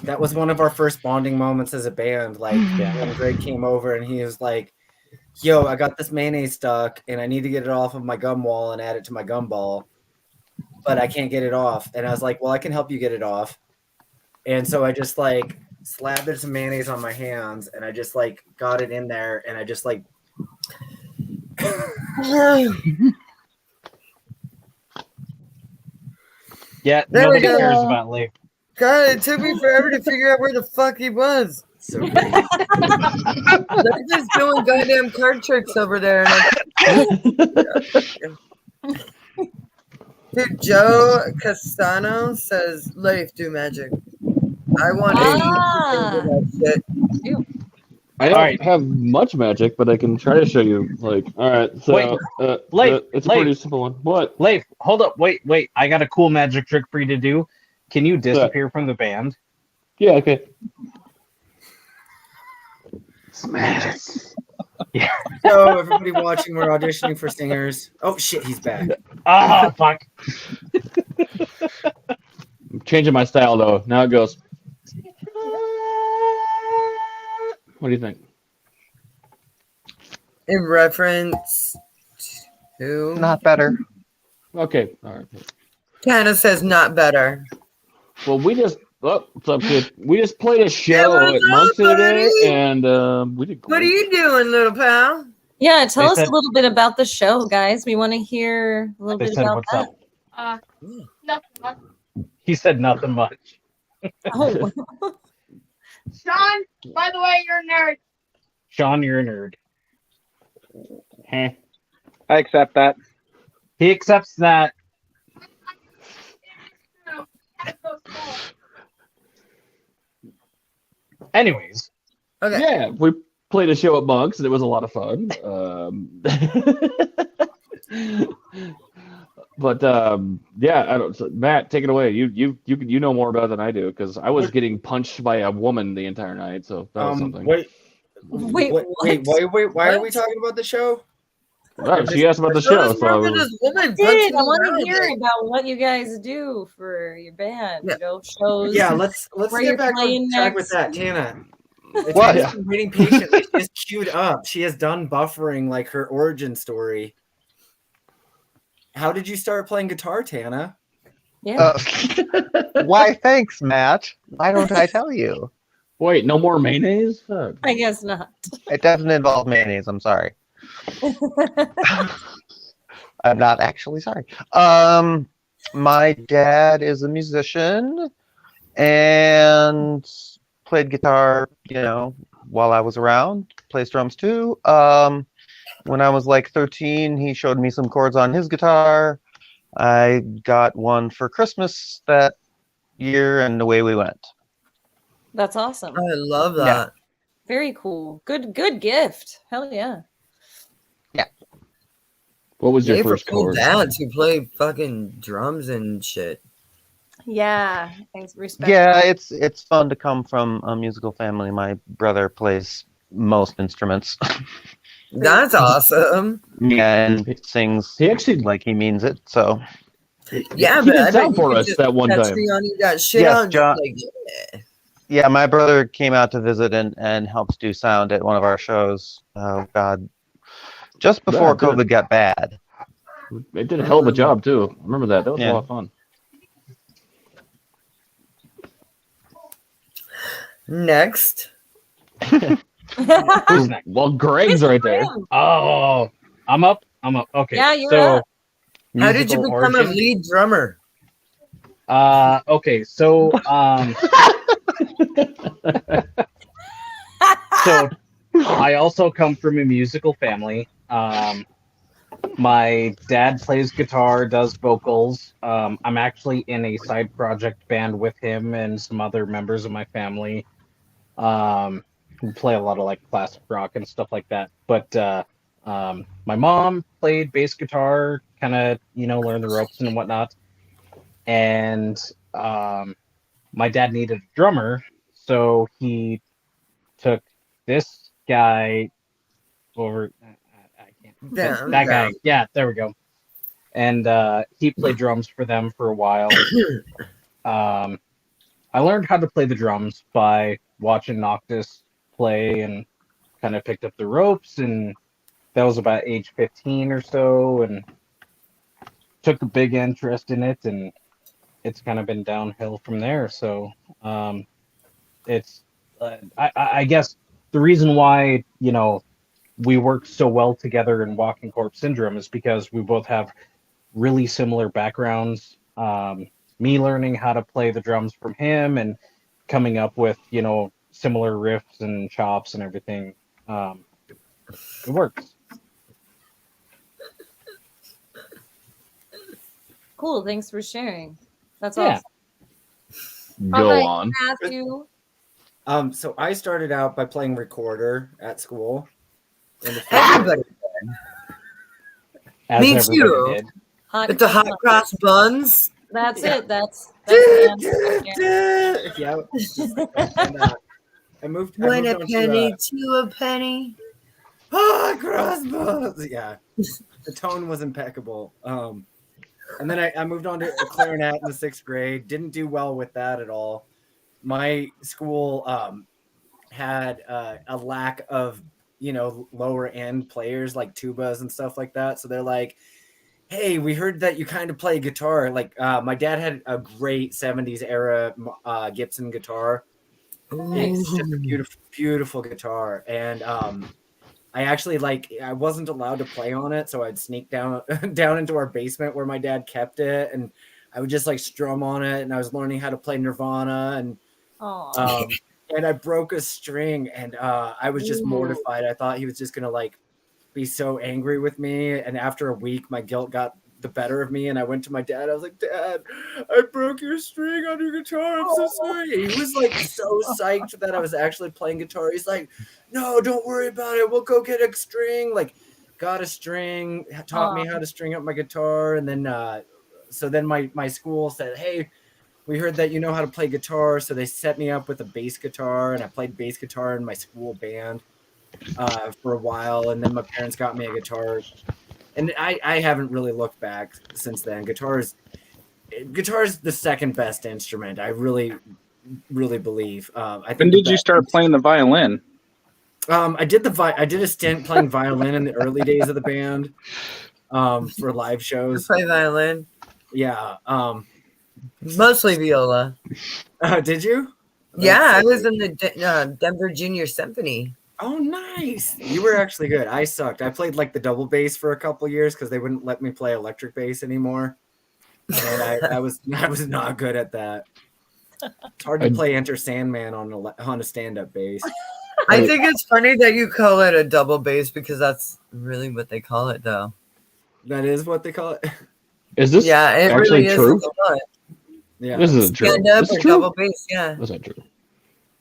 That was one of our first bonding moments as a band. Like when Greg came over and he was like, "Yo, I got this mayonnaise stuck, and I need to get it off of my gum wall and add it to my gumball, but I can't get it off." And I was like, "Well, I can help you get it off." And so I just like slathered some mayonnaise on my hands, and I just like got it in there, and I just like. Yeah, nobody cares about Leif. God, it took me forever to figure out where the fuck he was. So great. They're just doing goddamn card tricks over there. Dude, Joe Castano says, Leif, do magic. I want that shit. I don't have much magic, but I can try to show you. Like, all right, so Leif, it's a pretty simple one. What? Leif, hold up, wait. I got a cool magic trick for you to do. Can you disappear from the band? Yeah, okay. Magic. Yeah. So everybody watching, we're auditioning for singers. Oh shit, he's back. Oh fuck. I'm changing my style though. Now it goes. What do you think? In reference to Not better. Okay, all right. Tana says not better. Well, what's up, kid? We just played a show at Monk's today, and we did great. What are you doing, little pal? Yeah, tell us a little bit about the show, guys. We want to hear a little bit about what's that. Up? Nothing much. He said nothing much. Oh. Sean, by the way, you're a nerd. Sean, you're a nerd. I accept that. He accepts that. Anyways. Okay. Yeah, we played a show at Monk's, and it was a lot of fun. But yeah, I don't. So Matt, take it away. You know more about it than I do because I was getting punched by a woman the entire night. So that was something. Wait, what? why are we talking about the show? Right, she asked about the show. So I I want to hear about what you guys do for your band. You know, shows. Yeah, let's where get you're back on playing track next. with that, Tana. What? Tana's been waiting patiently. She has queued up. She has done buffering like her origin story. How did you start playing guitar, Tana? Yeah. Why, thanks, Matt. Why don't I tell you? Wait, no more mayonnaise? Fuck. I guess not. It doesn't involve mayonnaise. I'm sorry. I'm not actually sorry. My dad is a musician and played guitar, while I was around. Plays drums too. When I was like 13, he showed me some chords on his guitar. I got one for Christmas that year, and away we went. That's awesome. I love that. Yeah. Very cool. Good gift. Hell yeah. Yeah. What was your for first cool chord? dads who play fucking drums and shit. Yeah. Thanks. Respect. Yeah, it's fun to come from a musical family. My brother plays most instruments. That's awesome. Yeah, and he sings He actually like he means it. So Yeah, he but I did bet sound you for could us just that one that time. tree on you got shit Yes, on. John. Like, yeah, my brother came out to visit and helped do sound at one of our shows. Oh God, just before Yeah, COVID got bad. It did a hell of a job too. Remember that? That was a Yeah. lot of fun. next. Who's next? Well, Greg's right there. Oh, I'm up. Okay. Yeah, you're so, up. How did you musical become a origin? lead drummer? Okay. So, so I also come from a musical family. My dad plays guitar, does vocals. I'm actually in a side project band with him and some other members of my family. Who play a lot of like classic rock and stuff like that. But my mom played bass guitar, kind of learned the ropes and whatnot. And my dad needed a drummer, so he took this guy over. I can't. Down, That guy. down. Yeah, there we go. And he played drums for them for a while. I learned how to play the drums by watching Noctis play and kind of picked up the ropes, and that was about age 15 or so, and took a big interest in it, and it's kind of been downhill from there. So it's I guess the reason why we work so well together in Walking Corpse Syndrome is because we both have really similar backgrounds. Me learning how to play the drums from him and coming up with similar riffs and chops and everything. It works. Cool. Thanks for sharing. That's Yeah. awesome. Go All right, on. Matthew. So I started out by playing recorder at school. Everybody. As Me everybody too. did. Hot With the hot cross buns. That's it. That's Yeah. And, I moved When a on penny to a penny. hot cross buns. Yeah. The tone was impeccable. And then I moved on to a clarinet in the 6th grade. Didn't do well with that at all. My school had a lack of lower end players like tubas and stuff like that. So they're like, hey, we heard that you kind of play guitar. Like my dad had a great 70s era Gibson guitar. It's just a beautiful, beautiful guitar. And I actually I wasn't allowed to play on it, so I'd sneak down into our basement where my dad kept it, and I would just strum on it. And I was learning how to play Nirvana, and I broke a string, and I was just mortified. I thought he was just gonna be so angry with me, and after a week, my guilt got the better of me, and I went to my dad. I was like, Dad, I broke your string on your guitar. I'm so sorry. He was so psyched that I was actually playing guitar. He's like, no, don't worry about it. We'll go get a string. Got a string, taught me how to string up my guitar, and then so then my school said, hey, we heard that you know how to play guitar, so they set me up with a bass guitar, and I played bass guitar in my school band for a while, and then my parents got me a guitar. And I haven't really looked back since then. Guitar is the second best instrument. I really, really believe. When did you start playing the violin? I did a stint playing violin in the early days of the band for live shows. Play violin. Yeah. Mostly viola. Did you? Yeah, I was in the Denver Junior Symphony. Oh, nice. You were actually good. I sucked. I played the double bass for a couple years because they wouldn't let me play electric bass anymore. And I was not good at that. It's hard to play Enter Sandman on a stand-up bass. I think it's funny that you call it a double bass because that's really what they call it, though. That is what they call it? Is this actually really true? Yeah. This isn't true. Stand-up This is or true? double bass, yeah. That's not true.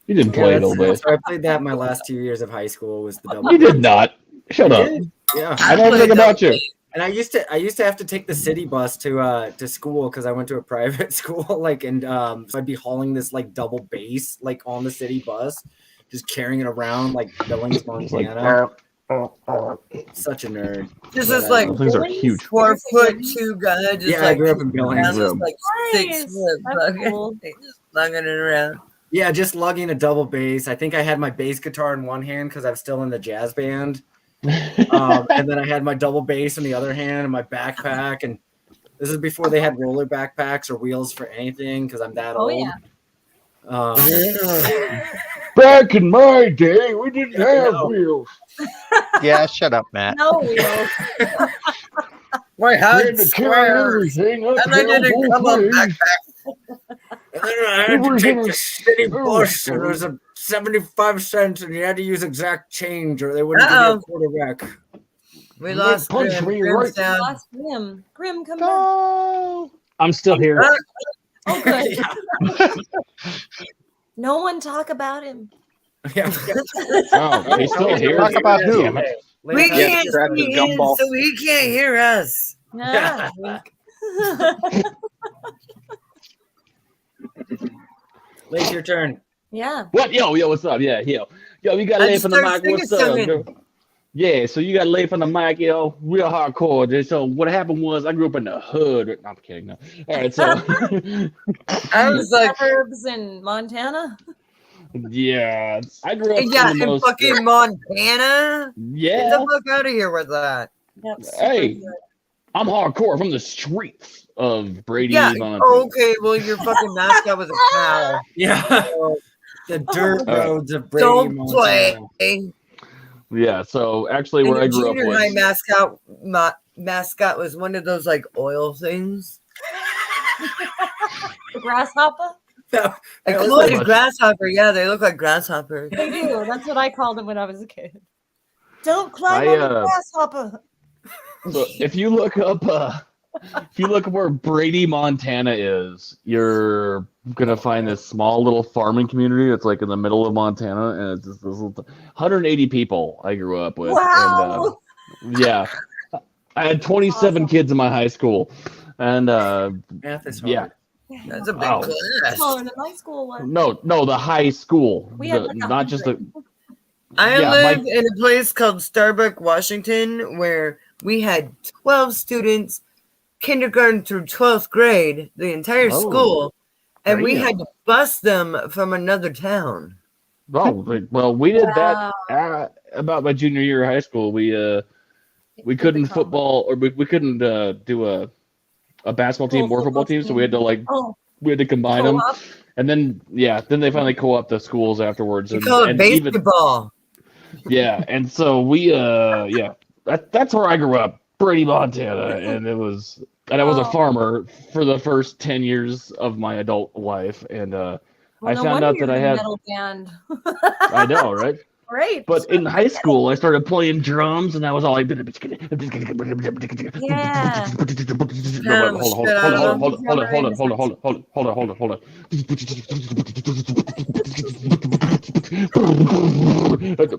You didn't play double bass. So I played that my last 2 years of high school was the double You bass. did not. Shut up. Yeah. I know everything about you. And I used to have to take the city bus to school because I went to a private school, so I'd be hauling this double bass on the city bus, just carrying it around Billings, Montana. Such a nerd. This is like Those things are huge. 4'2" guy. Just Yeah, I like grew up in Billings. just like Nice. 6 foot. That's cool. Just lugging it around. Yeah, just lugging a double bass. I think I had my bass guitar in one hand because I'm still in the jazz band. And then I had my double bass in the other hand and my backpack. And this is before they had roller backpacks or wheels for anything because I'm that old. Yeah. Back in my day, we didn't have wheels. Yeah, shut up, Matt. No wheels. My We head had to carry squares. everything up And I didn't come on backpack. And then I had to take the city bus, and it was a 75 cents, and you had to use exact change, or they wouldn't give you a quarterback. We lost punch Grim. me Grim's right. down. Lost Grim. Grim, come back. No. I'm still here. Oh, good. No one talk about him. Yeah. Oh, he's still here. Talk about who? Damn it. We can't grab his see him, gumball. so he can't hear us. Yeah. Lace, your turn. Yeah. What? Yo, what's up? Yeah, yo. We got I Leif just on the started mic. What's singing up? Bro? Yeah, so you got Leif on the mic, real hardcore. So what happened was I grew up in the hood. No, I'm kidding. No. All right, so I was like, Suburbs in Montana. yeah, I grew up yeah, in the in most. fucking Montana. Get Yeah, the fuck out of here with that. Yep. hey, I'm hardcore from the streets of Brady, Yeah. Montana. Okay. Well, your fucking mascot was a cow. Yeah. The dirt roads of Brady, Don't Montana. play. Yeah, so actually, And where your I grew up junior high was. mascot was one of those like oil things. The grasshopper. I was call it pretty a much- grasshopper. Yeah, they look like grasshoppers. They do. That's what I called them when I was a kid. Don't climb I, on the grasshopper. So if you look up, where Brady, Montana is, you're gonna find this small little farming community that's like in the middle of Montana, and it's just this little 180 people I grew up with. Wow. And, yeah, I had 27 kids in my high school, and Math is hard. yeah, That's a big Wow. class. Smaller than my school one. no, the high school, We had like not just the. I Yeah, lived in a place called Starbuck, Washington, where we had 12 students, kindergarten through 12th grade, the entire Oh, school, and we damn. had to bus them from another town. Oh, well, we did Wow. that about my junior year of high school. We couldn't football, or we couldn't do a basketball team or football team, so we had to combine them. Co-op. And then then they finally co-op the schools afterwards. We And, call it and even basketball. and so we that's where I grew up, Brady, Montana, and I was a farmer for the first 10 years of my adult life, and I No found wonder out that you're I in a had. metal band. I know, right? Great. But in high school, I started playing drums, and I was all like, Yeah. hold on.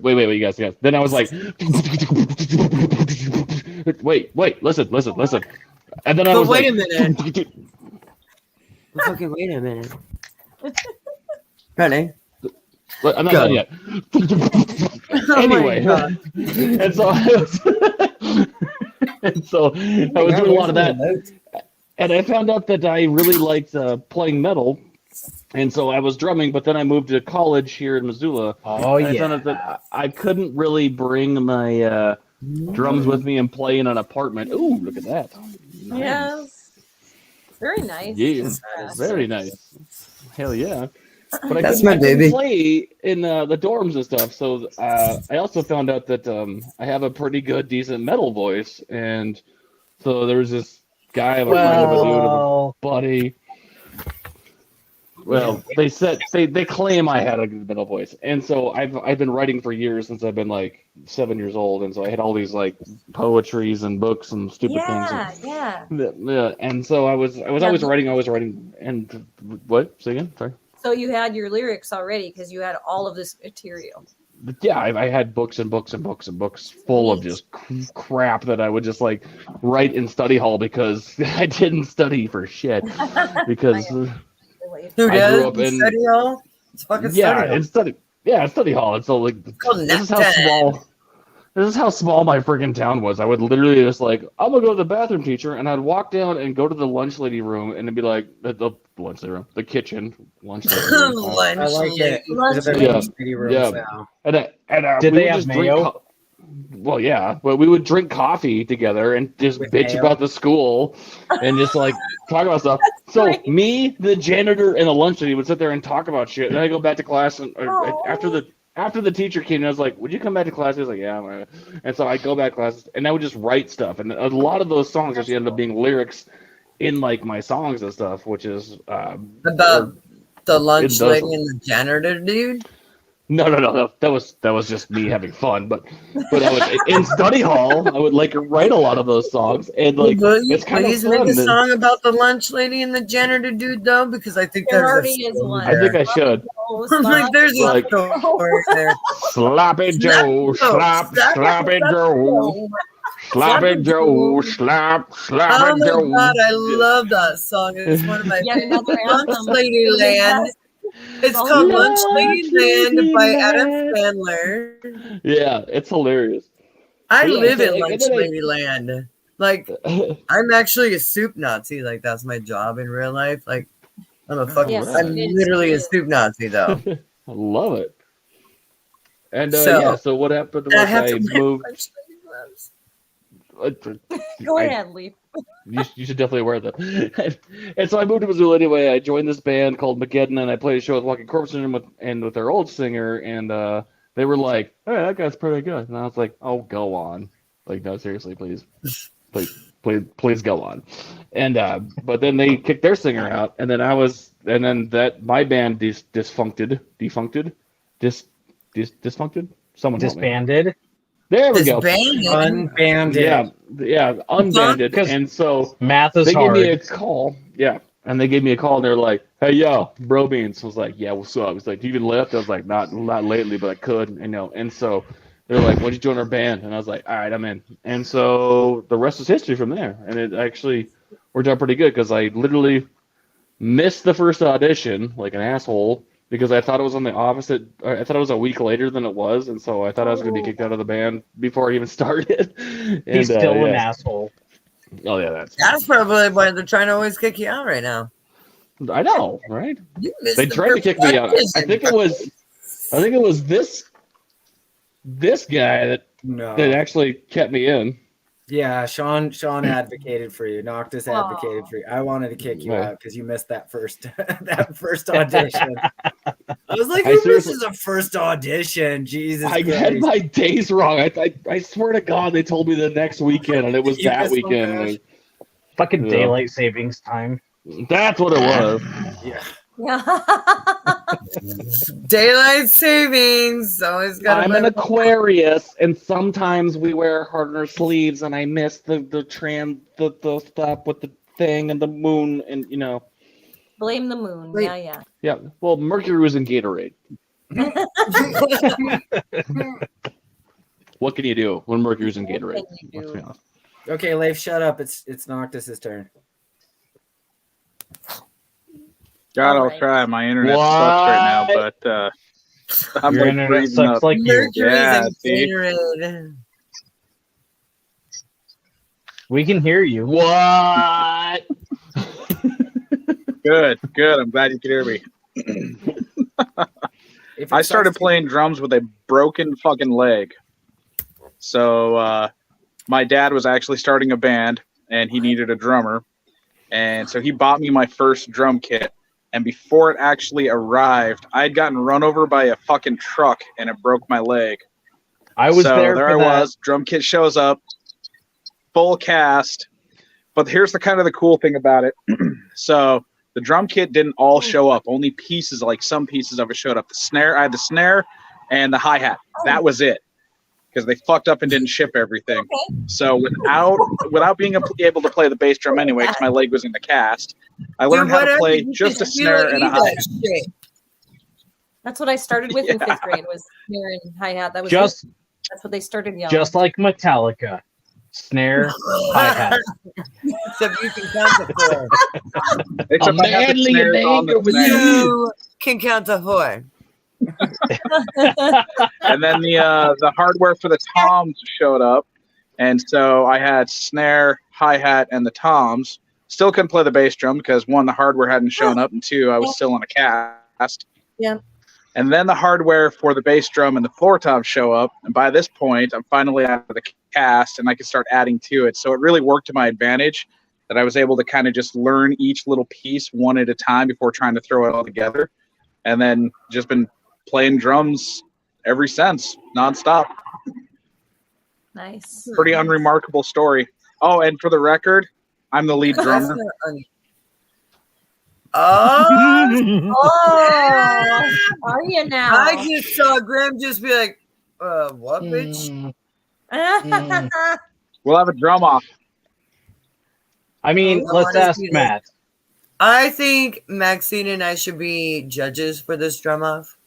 Wait, you guys. Then I was like, wait, listen. And then I But was wait like, a minute. Fucking wait a minute. Honey. I'm not Go. done yet. Anyway, and so I was doing a lot of that, and I found out that I really liked playing metal, and so I was drumming. But then I moved to college here in Missoula. Oh and I found out that I couldn't really bring my drums with me and play in an apartment. Ooh, look at that! Nice. Yes. Very nice. Yeah, very nice. Hell yeah. But That's I my baby. couldn't play in the dorms and stuff. So I also found out that I have a pretty good, decent metal voice. And so there was this guy, a friend of a dude, a buddy. Well, they said they claim I had a good metal voice, and so I've been writing for years since I've been like 7 years old, and so I had all these like poetries and books and stupid things. Yeah. And so I was always writing. And what? Say again? Sorry. So you had your lyrics already because you had all of this material. But yeah, I had books and books and books and books full of just crap that I would just like write in study hall because I didn't study for shit. Because Who I does? grew up in Study hall? It's fucking study hall. study hall. And so like called this is how nap time. small. This is how small my freaking town was. I would literally just like, I'm gonna go to the bathroom, teacher, and I'd walk down and go to the lunch lady room, and it'd be like the lunch lady room, the kitchen lunch lady room. I like it. Lunch They're Yeah. lunch lady rooms Yeah. now. And Did we they would have just mayo? drink. Well, yeah, but we would drink coffee together and just With bitch mayo? about the school and just like talk about stuff. So great. me, the janitor, and the lunch lady would sit there and talk about shit. And I go back to class, and Oh. after the teacher came in, I was like, "Would you come back to class?" He was like, "Yeah." I'm gonna." And so I go back to class, and I would just write stuff. And a lot of those songs actually ended up being lyrics in like my songs and stuff, which is About the lunch those- lady and the janitor dude. No. That was just me having fun. But I would in study hall, I would like write a lot of those songs, and like Will you it's kind of please make fun. a song about the lunch lady and the janitor dude, though? Because I think There there's already a is story one. I think there. I should. I'm like, there's a Like- story there. Sloppy Joe, slap, sloppy Joe, sloppy Joe, slap, Oh sloppy my Joe. god, I love that song. It's one of my Yet another Lunch anthem. Lady Land. It's Oh, called no. Lunch Lady Land by Adam Land. Sandler. Yeah, it's hilarious. I Yeah, live so, in like, Lunch and then I- Lady Land. Like, I'm actually a soup Nazi. Like, that's my job in real life. Like, I'm a fucking. Yes, I'm it is literally a true. soup Nazi, though. I love it. And So- yeah, so what happened And I was have I to wear moved. Lunch Lady gloves. Go I- ahead, Leaf. You should definitely wear them. And so I moved to Missoula anyway. I joined this band called Mageddon, and I played a show with Walking Corpse and with their old singer, and they were like, "Hey, that guy's pretty good." And I was like, "Oh, go on." Like, no, seriously, please go on. And but then they kicked their singer out, and then my band defuncted. Someone help me. Disbanded. There we go. Disbanded. Unbanded. Yeah, unbanded. Because- And so Math is they hard. gave me a call. Yeah. And they gave me a call, and they're like, "Hey, yo, Bro Beans." I was like, "Yeah, what's up?" He's like, "Do you even lift?" I was like, not lately, but I could, you know. And so they're like, "Why'd you join our band?" And I was like, "All right, I'm in." And so the rest is history from there. And it actually worked out pretty good because I literally missed the first audition like an asshole because I thought it was on the opposite. I thought it was a week later than it was, and so I thought I was going to be kicked out of the band before I even started. And, He's still an yeah. asshole. Oh yeah, that's. That's probably why they're trying to always kick you out right now. I know, right? You missed They the tried to kick me out. perfection. I think it was this guy that No. actually kept me in. Yeah, Sean advocated for you. Noctis advocated for you. I wanted to kick you Right. out because you missed that first audition. I was like, I who seriously- misses a first audition? Jesus I Christ. had my days wrong. I swear to God, they told me the next weekend, and it was You that missed one, weekend. Crash? Fucking Yeah. daylight savings time. That's what it was. Yeah. Yeah. Daylight savings. Always got I'm an Aquarius, and sometimes we wear harder sleeves, and I miss the stuff with the thing and the moon, and you know. Blame the moon. Wait. Yeah. Yeah. Well, Mercury was in Gatorade. What can you do when Mercury's in Gatorade? What can you Let's do? be honest. Okay, Leif, shut up. It's Noctis's turn. God, I'll Alright. try. My internet sucks right now, but I'm Your like internet breathing sucks up. like you. Mercury's Yeah, and see? Gatorade. We can hear you. What? Good. I'm glad you could hear me. If it I started sucks- playing drums with a broken fucking leg. So my dad was actually starting a band, and he needed a drummer. And so he bought me my first drum kit. And before it actually arrived, I'd gotten run over by a fucking truck, and it broke my leg. I was so there there for I that. was. Drum kit shows up, full cast. But here's the kind of the cool thing about it. So the drum kit didn't all show up. Only pieces, like some pieces of it showed up. The snare, I had the snare and the hi-hat. That was it. Because they fucked up and didn't ship everything. Okay. So without being able to play the bass drum anyway, because my leg was in the cast, I learned how to whatever, play you just a just snare and a feel hi-hat. that shit. That's what I started with in Yeah. fifth grade. Was snare and hi hat. That was Just that's what they started yelling. just like Metallica. Snare, hi-hat. Except you can count to four. Except I had the manly snares on the nigga with snare. You can count to four. And then the hardware for the toms showed up, and so I had snare, hi-hat, and the toms. Still couldn't play the bass drum because one, the hardware hadn't shown up, and two, I was still on a cast. Yeah. And then the hardware for the bass drum and the floor toms show up, and by this point, I'm finally out of the cast, and I can start adding to it. So it really worked to my advantage that I was able to kind of just learn each little piece one at a time before trying to throw it all together, and then just been playing drums ever since, nonstop. Nice. Pretty unremarkable story. Oh, and for the record, I'm the lead drummer. Oh, are you now? I just saw Graham just be like, what, bitch? We'll have a drum off. I mean, let's ask Matt. I think Maxine and I should be judges for this drum off.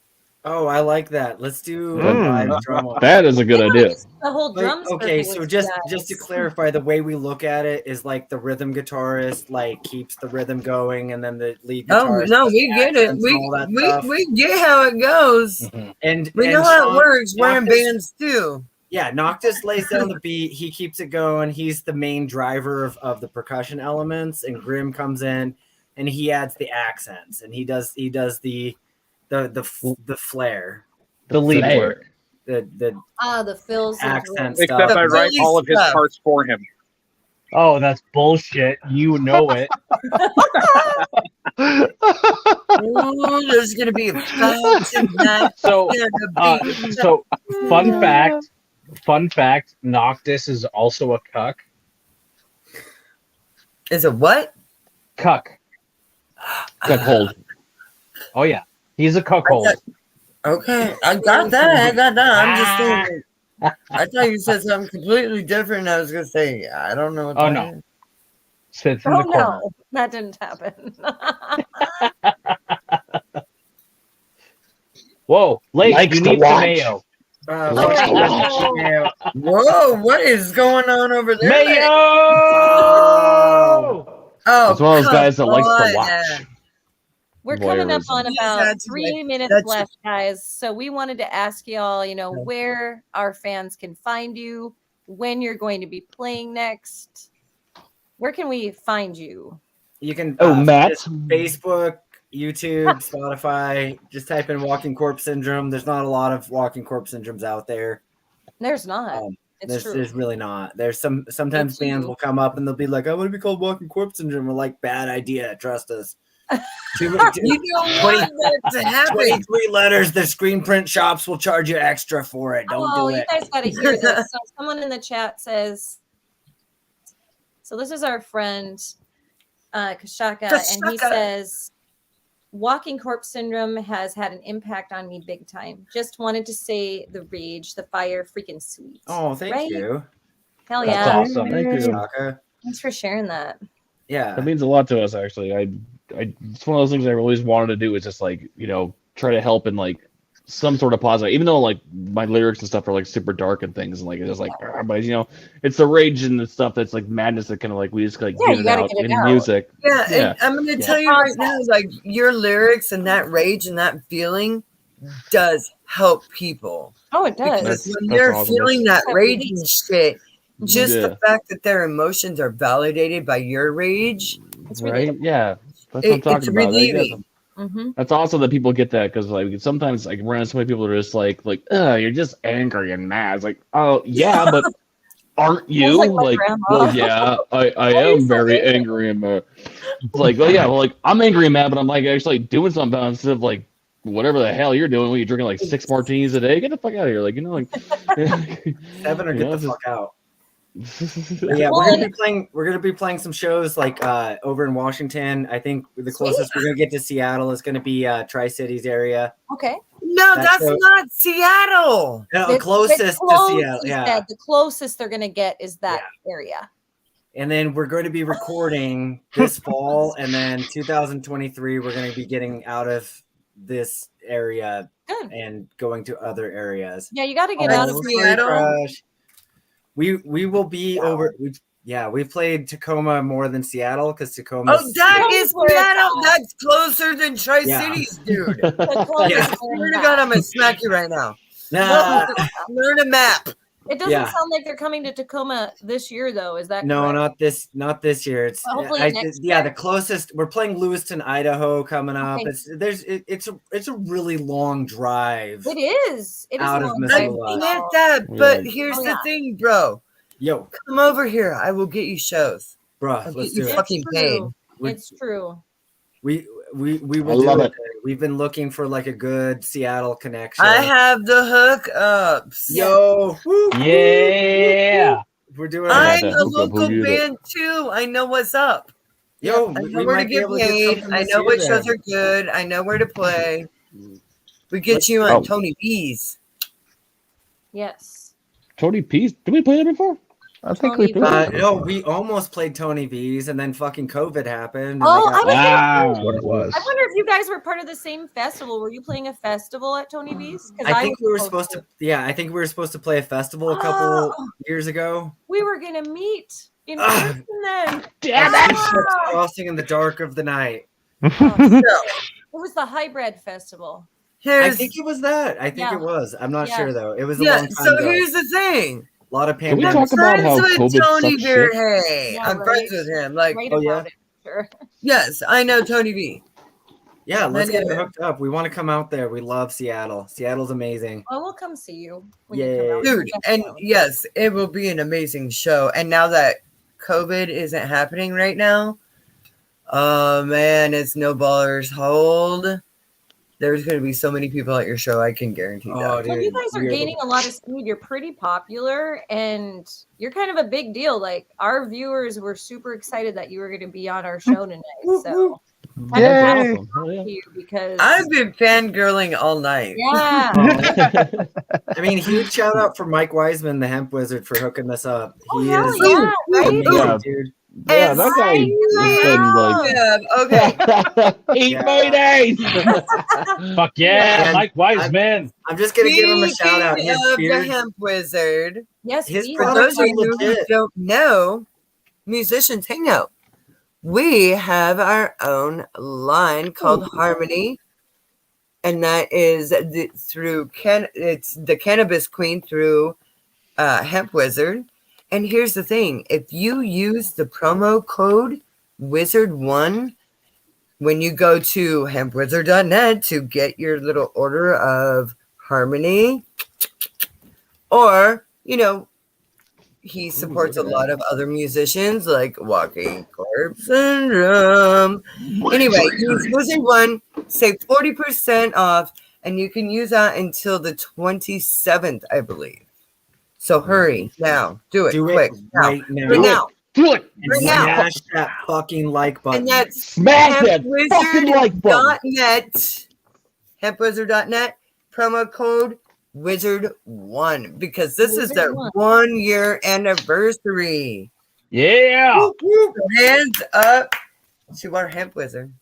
Oh, I like that. Let's do a live drum off. That is a good idea. The whole drum Okay, circle so with just you guys. to clarify, the way we look at it is like the rrhythm guitarist like keeps the rhythm going, and then the lead Oh guitarist. no, does we the get it. accents and all that stuff. We get how it goes. And We and know how Sean- it works. We're in Noctis- bands too. Yeah, Noctis lays down the beat. He keeps it going. He's the main driver of the percussion elements, and Grim comes in and he adds the accents, and he does the flair, The lead work. the the fills and accent drills. Except I write Really all of his stuff. parts for him. Oh, that's bullshit. You know it. Ooh, there's gonna be a fight tonight. So, Gonna be- so fun fact, Noctis is also a cuck. Is it what? Cuck. Cuckold. Oh yeah, he's a cuckold. Okay, I got that. I'm just saying. I thought you said something completely different. I was gonna say I don't know. What Oh, that no. is. Sits in Oh the corner. no, that didn't happen. Whoa, Lake, Likes you to need some watch. mayo. yeah. Whoa, what is going on over there? Mayo! Oh, It's one of those guys that come likes to on. watch. We're coming up Voyeurism. on Yes, about that's 3 minutes that's- left, guys. So we wanted to ask y'all, where our fans can find you, when you're going to be playing next. Where can we find you? You can Matt. just Facebook, YouTube, Spotify. Just type in Walking Corpse Syndrome. There's not a lot of Walking Corpse Syndromes out there. There's not. It's true. There's really not. There's sometimes It's bands you. will come up and they'll be like, I want to be called Walking Corpse Syndrome. We're like, bad idea. Trust us. You don't want that to happen. 23 letters. The screen print shops will charge you extra for it. Don't Oh, do you it. guys got to hear this. So someone in the chat says, so this is our friend Kashaka, and he Kashaka. says, Walking Corpse Syndrome has had an impact on me big time. Just wanted to say the rage, the fire, freaking sweet. Oh, thank Right? you. Hell That's yeah. awesome. Thank you. Shaka. Thanks for sharing that. Yeah. That means a lot to us, actually. It's one of those things I always wanted to do. Is just like try to help in like some sort of positive. Even though like my lyrics and stuff are like super dark and things, and like it's like, but it's the rage and the stuff that's like madness that kind of like we just like Yeah, get you it gotta out get it in out. music. Yeah, Yeah. and I'm gonna tell you right now, like your lyrics and that rage and that feeling does help people. Oh, it does. Because when That's they're awesome. feeling that rage and shit, just Yeah. the fact that their emotions are validated by your rage, It's Right? Yeah. That's what I'm it's talking about. relieving. Mm-hmm. That's awesome that people get that, because like sometimes like run into so many people that are just like, you're just angry and mad. It's like, oh yeah, but aren't you? Sounds like my Like, grandma. well, yeah, I Why are you am so very angry? angry and mad. It's like, well, yeah, well, like I'm angry and mad, but I'm like actually doing something about it instead of like whatever the hell you're doing when you're drinking like 6 martinis a day. Get the fuck out of here, like like 7 or You get know, the just- fuck out. just- Yeah, Well, we're gonna be playing some shows like over in Washington. I think the closest we're gonna get to Seattle is gonna be Tri-Cities area. Okay. No, That's that's not Seattle. No, closest to Seattle. he Yeah. said the closest they're gonna get is that area. And then we're going to be recording this fall, and then 2023 we're going to be getting out of this area Good. and going to other areas. Yeah, you got to get Oh, out of Seattle? Crush. We will be over. Yeah, we played Tacoma more than Seattle because Tacoma. Oh, that is Seattle. That's closer than Tri Cities, dude. Yeah. I swear to God, I'm gonna smack you right now. Nah. Learn a map. It doesn't sound like they're coming to Tacoma this year, though. Is that No, correct? not this year. It's well, hopefully next yeah, year. the closest we're playing Lewiston, Idaho coming up. Okay. It's a really long drive. It is. It is out a of long Missoula. I get that, but here's the thing, bro. Yo, come over here. I will get you shows. Bruh, I'll let's get you do it. fucking paid. It's true. We will I do love it. it. We've been looking for like a good Seattle connection. I have the hookups. Yo, woo, Yeah. we're doing I'm it. a local band too. I know what's up. Yo, I know we where to might be get able to get paid. something I this know year what then. shows are good. I know where to play. We get you on Tony B's. Yes. Tony P's. Did we play that before? I think Tony we played. No, we almost played Tony V's, and then fucking COVID happened. And Oh, they got- That's what it was. I wonder if you guys were part of the same festival. Were you playing a festival at Tony B's? I think we were supposed to. Yeah, I think we were supposed to play a festival a couple years ago. We were gonna meet in person then. Damn it! Crossing in the dark of the night. It was the Hybrid Festival. I think it was that. I think Yeah. it was. I'm not Yeah. sure though. It was a long time so ago. here's the thing. A lot of Can we pandemics. talk about how Friends with COVID Tony sucks shit? Hey, Yeah, I'm friends with him. Like, Right Oh, yeah? about it. Sure. yes, I know Tony B. Yeah, let's get Anyway. hooked up. We want to come out there. We love Seattle. Seattle's amazing. Well, we'll come see you when Yay. you come out. Dude, and yes, it will be an amazing show. And now that COVID isn't happening right now, oh man, it's no ballers hold. There's going to be so many people at your show. I can guarantee that. Oh, Well, you dude. guys are gaining a lot of speed. You're pretty popular, and you're kind of a big deal. Like our viewers were super excited that you were going to be on our show tonight. So, kind of happy Awesome. Oh, yeah. to you because I've been fangirling all night. yeah, I mean, huge shout out for Mike Wiseman, the hemp wizard, for hooking this up. oh, He hell is yeah, right? amazing, Yeah. dude. Yeah, that guy has been like Yeah, okay. eat Yeah. mayonnaise. Fuck yeah, And Mike Wiseman. I'm just gonna give him a shout out. Speaking His of the beard, hemp wizard. Yes, his we For have. those products of are you who legit. don't know, Musicians Hangout, we have our own line called Harmony, and that is it's the Cannabis Queen through Hemp Wizard. And here's the thing: if you use the promo code Wizard1 when you go to hempwizard.net to get your little order of Harmony, or he supports a lot of other musicians like Walking Corpse Syndrome. Anyway, use Wizard1, save 40% off, and you can use that until the 27th, I believe. So hurry now, do it Do quick it now. right now. Right now. Do it. And Right now. smash that fucking like button. And that's Smash that fucking like button. hempwizard.net, hempwizard.net, promo code Wizard1, because this is their Wizard1. 1 year anniversary. Yeah. Hands up to our hemp wizard.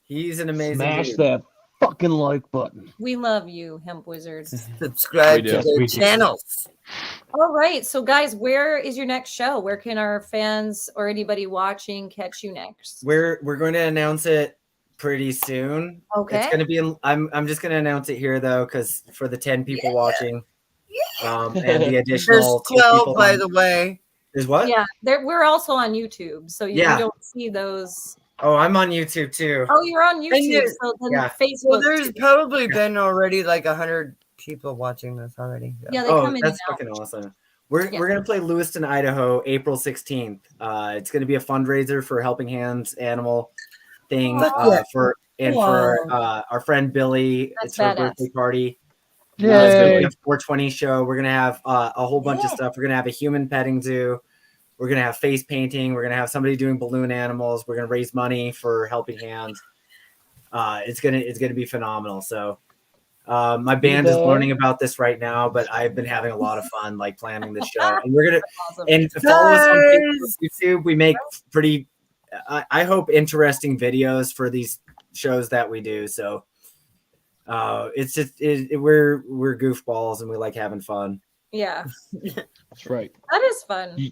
He's an amazing Smash dude. that fucking like button. We love you, Hemp Wizards. Subscribe We to do. their We do. channels. All right, so guys, where is your next show? Where can our fans or anybody watching catch you next? We're going to announce it pretty soon. Okay. It's going to be in, I'm just going to announce it here though, because for the 10 people watching, and the There's additional 2 12, people by on- the way. There's what? Yeah, we're also on YouTube, so you Yeah. don't see those. Oh, I'm on YouTube too. Oh, you're on YouTube, there's- so then yeah. Facebook. Well, there's too. probably been already like 100 people watching this already. Yeah, they Oh, come in that's and out. fucking awesome. We're Yeah. gonna play Lewiston, Idaho, April 16th. It's gonna be a fundraiser for Helping Hands animal thing Oh. for our friend Billy. That's It's her badass. birthday party. It's Yay. gonna be a 420 show. We're gonna have a whole bunch of Yeah. stuff. We're gonna have a human petting zoo. We're gonna have face painting. We're gonna have somebody doing balloon animals. We're gonna raise money for Helping Hands. It's gonna be phenomenal. So my band is learning about this right now, but I've been having a lot of fun like planning this show. And we're gonna Awesome. and follow us on Guys. YouTube. We make pretty I hope interesting videos for these shows that we do. So it's just we're goofballs and we like having fun. Yeah, That's right. that is fun.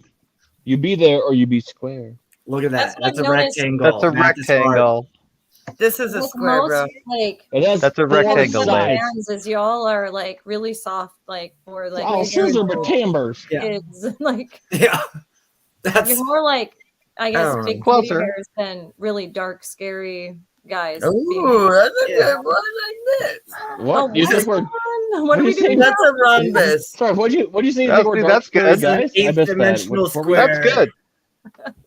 You be there or you be square. Look at that. That's That's a what I've noticed. rectangle. That's a Math is hard. rectangle. This is a With square, most, bro. like, It has That's a four rectangle, Liv. bands, as y'all are like really soft, like or like Oh, scissor but timbers. Yeah. kids, like Yeah. That's you're more like I guess Oh. big teddy Closer. bears than really dark, scary guys. Ooh, that's a Yeah. good one like this. What? You think we're What are we you saying? doing? That's a rhombus. Sorry, what'd you say? You That's- think we're see, dark, that's scary good. That's an guys? I eighth missed that. dimensional What were we- That's square. good.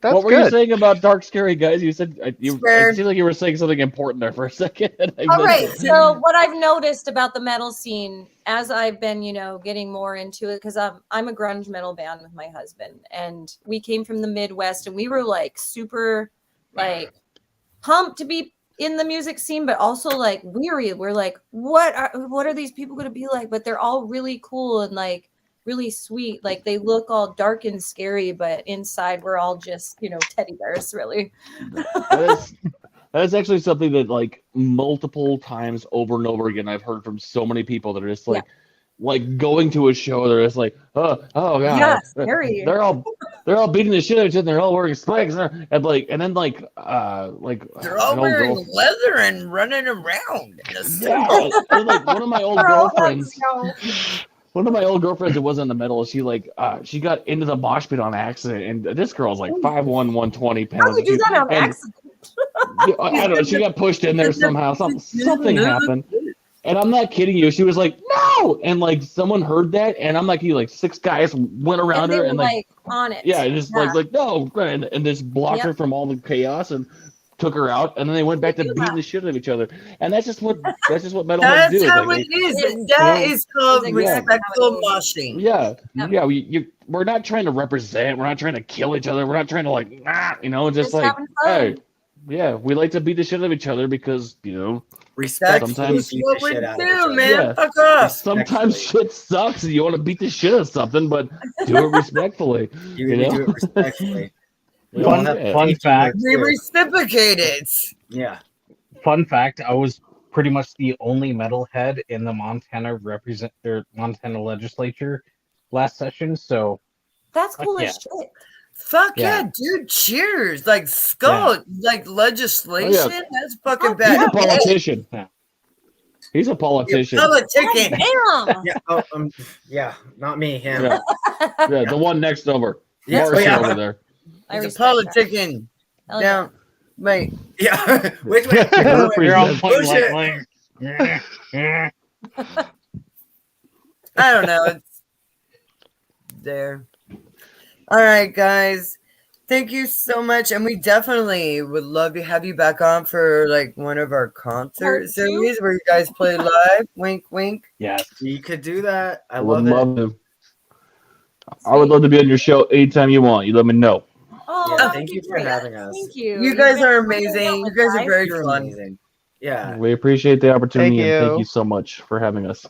That's what were you good. saying about dark, scary guys? You said Square. it seemed like you were saying something important there for a second. I All right. missed it. So what I've noticed about the metal scene as I've been, getting more into it, because I'm a grunge metal band with my husband, and we came from the Midwest, and we were like super like pumped to be in the music scene, but also like weary. We're like, what are these people going to be like? But they're all really cool and like really sweet. Like they look all dark and scary, but inside we're all just teddy bears, really. That is actually something that like multiple times over and over again I've heard from so many people that are just like going to a show, they're just like, oh god, Yeah, scary. they're all beating the shit out of each other, they're all wearing spikes, and then They're all an old wearing girl- leather and running around in a yeah, circle. and, like one of my old girlfriends. One of my old girlfriends that wasn't in the metal, she got into the mosh pit on accident, and this girl's like 5'1", 120 pounds. How did you do that on accident? I don't know. She got pushed in there somehow. Something happened, and I'm not kidding you. She was like, "No!" And like someone heard that, and I'm like, like 6 guys went around And they her were and like on it. yeah, just like no, and just blocked her from all the chaos and took her out, and then they went back to beating the shit out of each other, and that's just what metalheads That's do. how Like, it is. It That is. is called It's exactly respectful how it is. moshing. Yeah. We're not trying to represent. We're not trying to kill each other. We're not trying to just like, having fun. hey, yeah, we like to beat the shit out of each other because Respect. Sometimes- What we do, man. Yeah. Fuck off. sometimes shit sucks and you want to beat the shit out of something, but do it respectfully. You know? do it respectfully. We all Fun, have Yeah. fun teaching fact. words We too. reciprocate it. Yeah. Fun fact: I was pretty much the only metalhead in the Montana Montana legislature last session. So That's cool Yeah. as shit. Fuck Yeah. yeah, dude. Cheers. Like skull, like legislation. That's fucking He's bad. a politician. Yeah. He's a politician. Politicking. Damn. Yeah. Yeah. Not me. Him. Yeah. Yeah, the one next over. Yeah. Marcia over there. I He's a respect that. politicking. Hell yeah. Down. Wait. Yeah. Which way? You're all Represent- pointing Bullshit. like I don't know. It's there. All right, guys. Thank you so much. And we definitely would love to have you back on for like one of our concert Part two? series where you guys play live. Wink, wink. yes. You could do that. I I would love it. love to. I would love to be on your show anytime you want. You let me know. Oh, Yeah, that'd thank be you for great. having us. Thank you. You guys are been amazing. hanging out You with guys are us. very You're fun. amazing. Yeah. We appreciate the opportunity Thank and thank you. you so much for having us.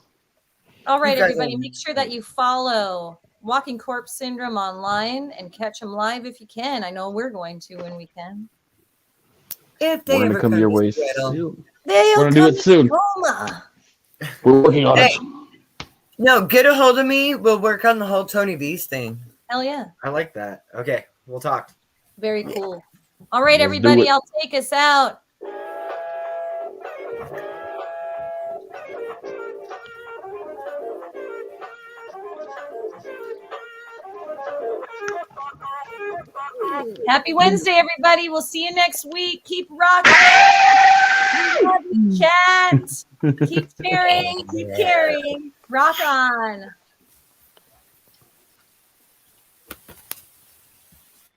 All right, You guys everybody, are- make sure that you follow Walking Corpse Syndrome online and catch them live if you can. I know we're going to when we can. If they We're ever gonna come your to way Seattle. soon. They'll We're gonna do come it to soon. Tacoma. We're working on Hey. it. No, get a hold of me. We'll work on the whole Tony V's thing. Hell yeah. I like that. Okay. We'll talk. Very cool. All right, Let's do everybody, it. I'll take us out. Happy Wednesday, everybody. We'll see you next week. Keep rocking. We love you, chat. Keep sharing. Keep caring. Rock on.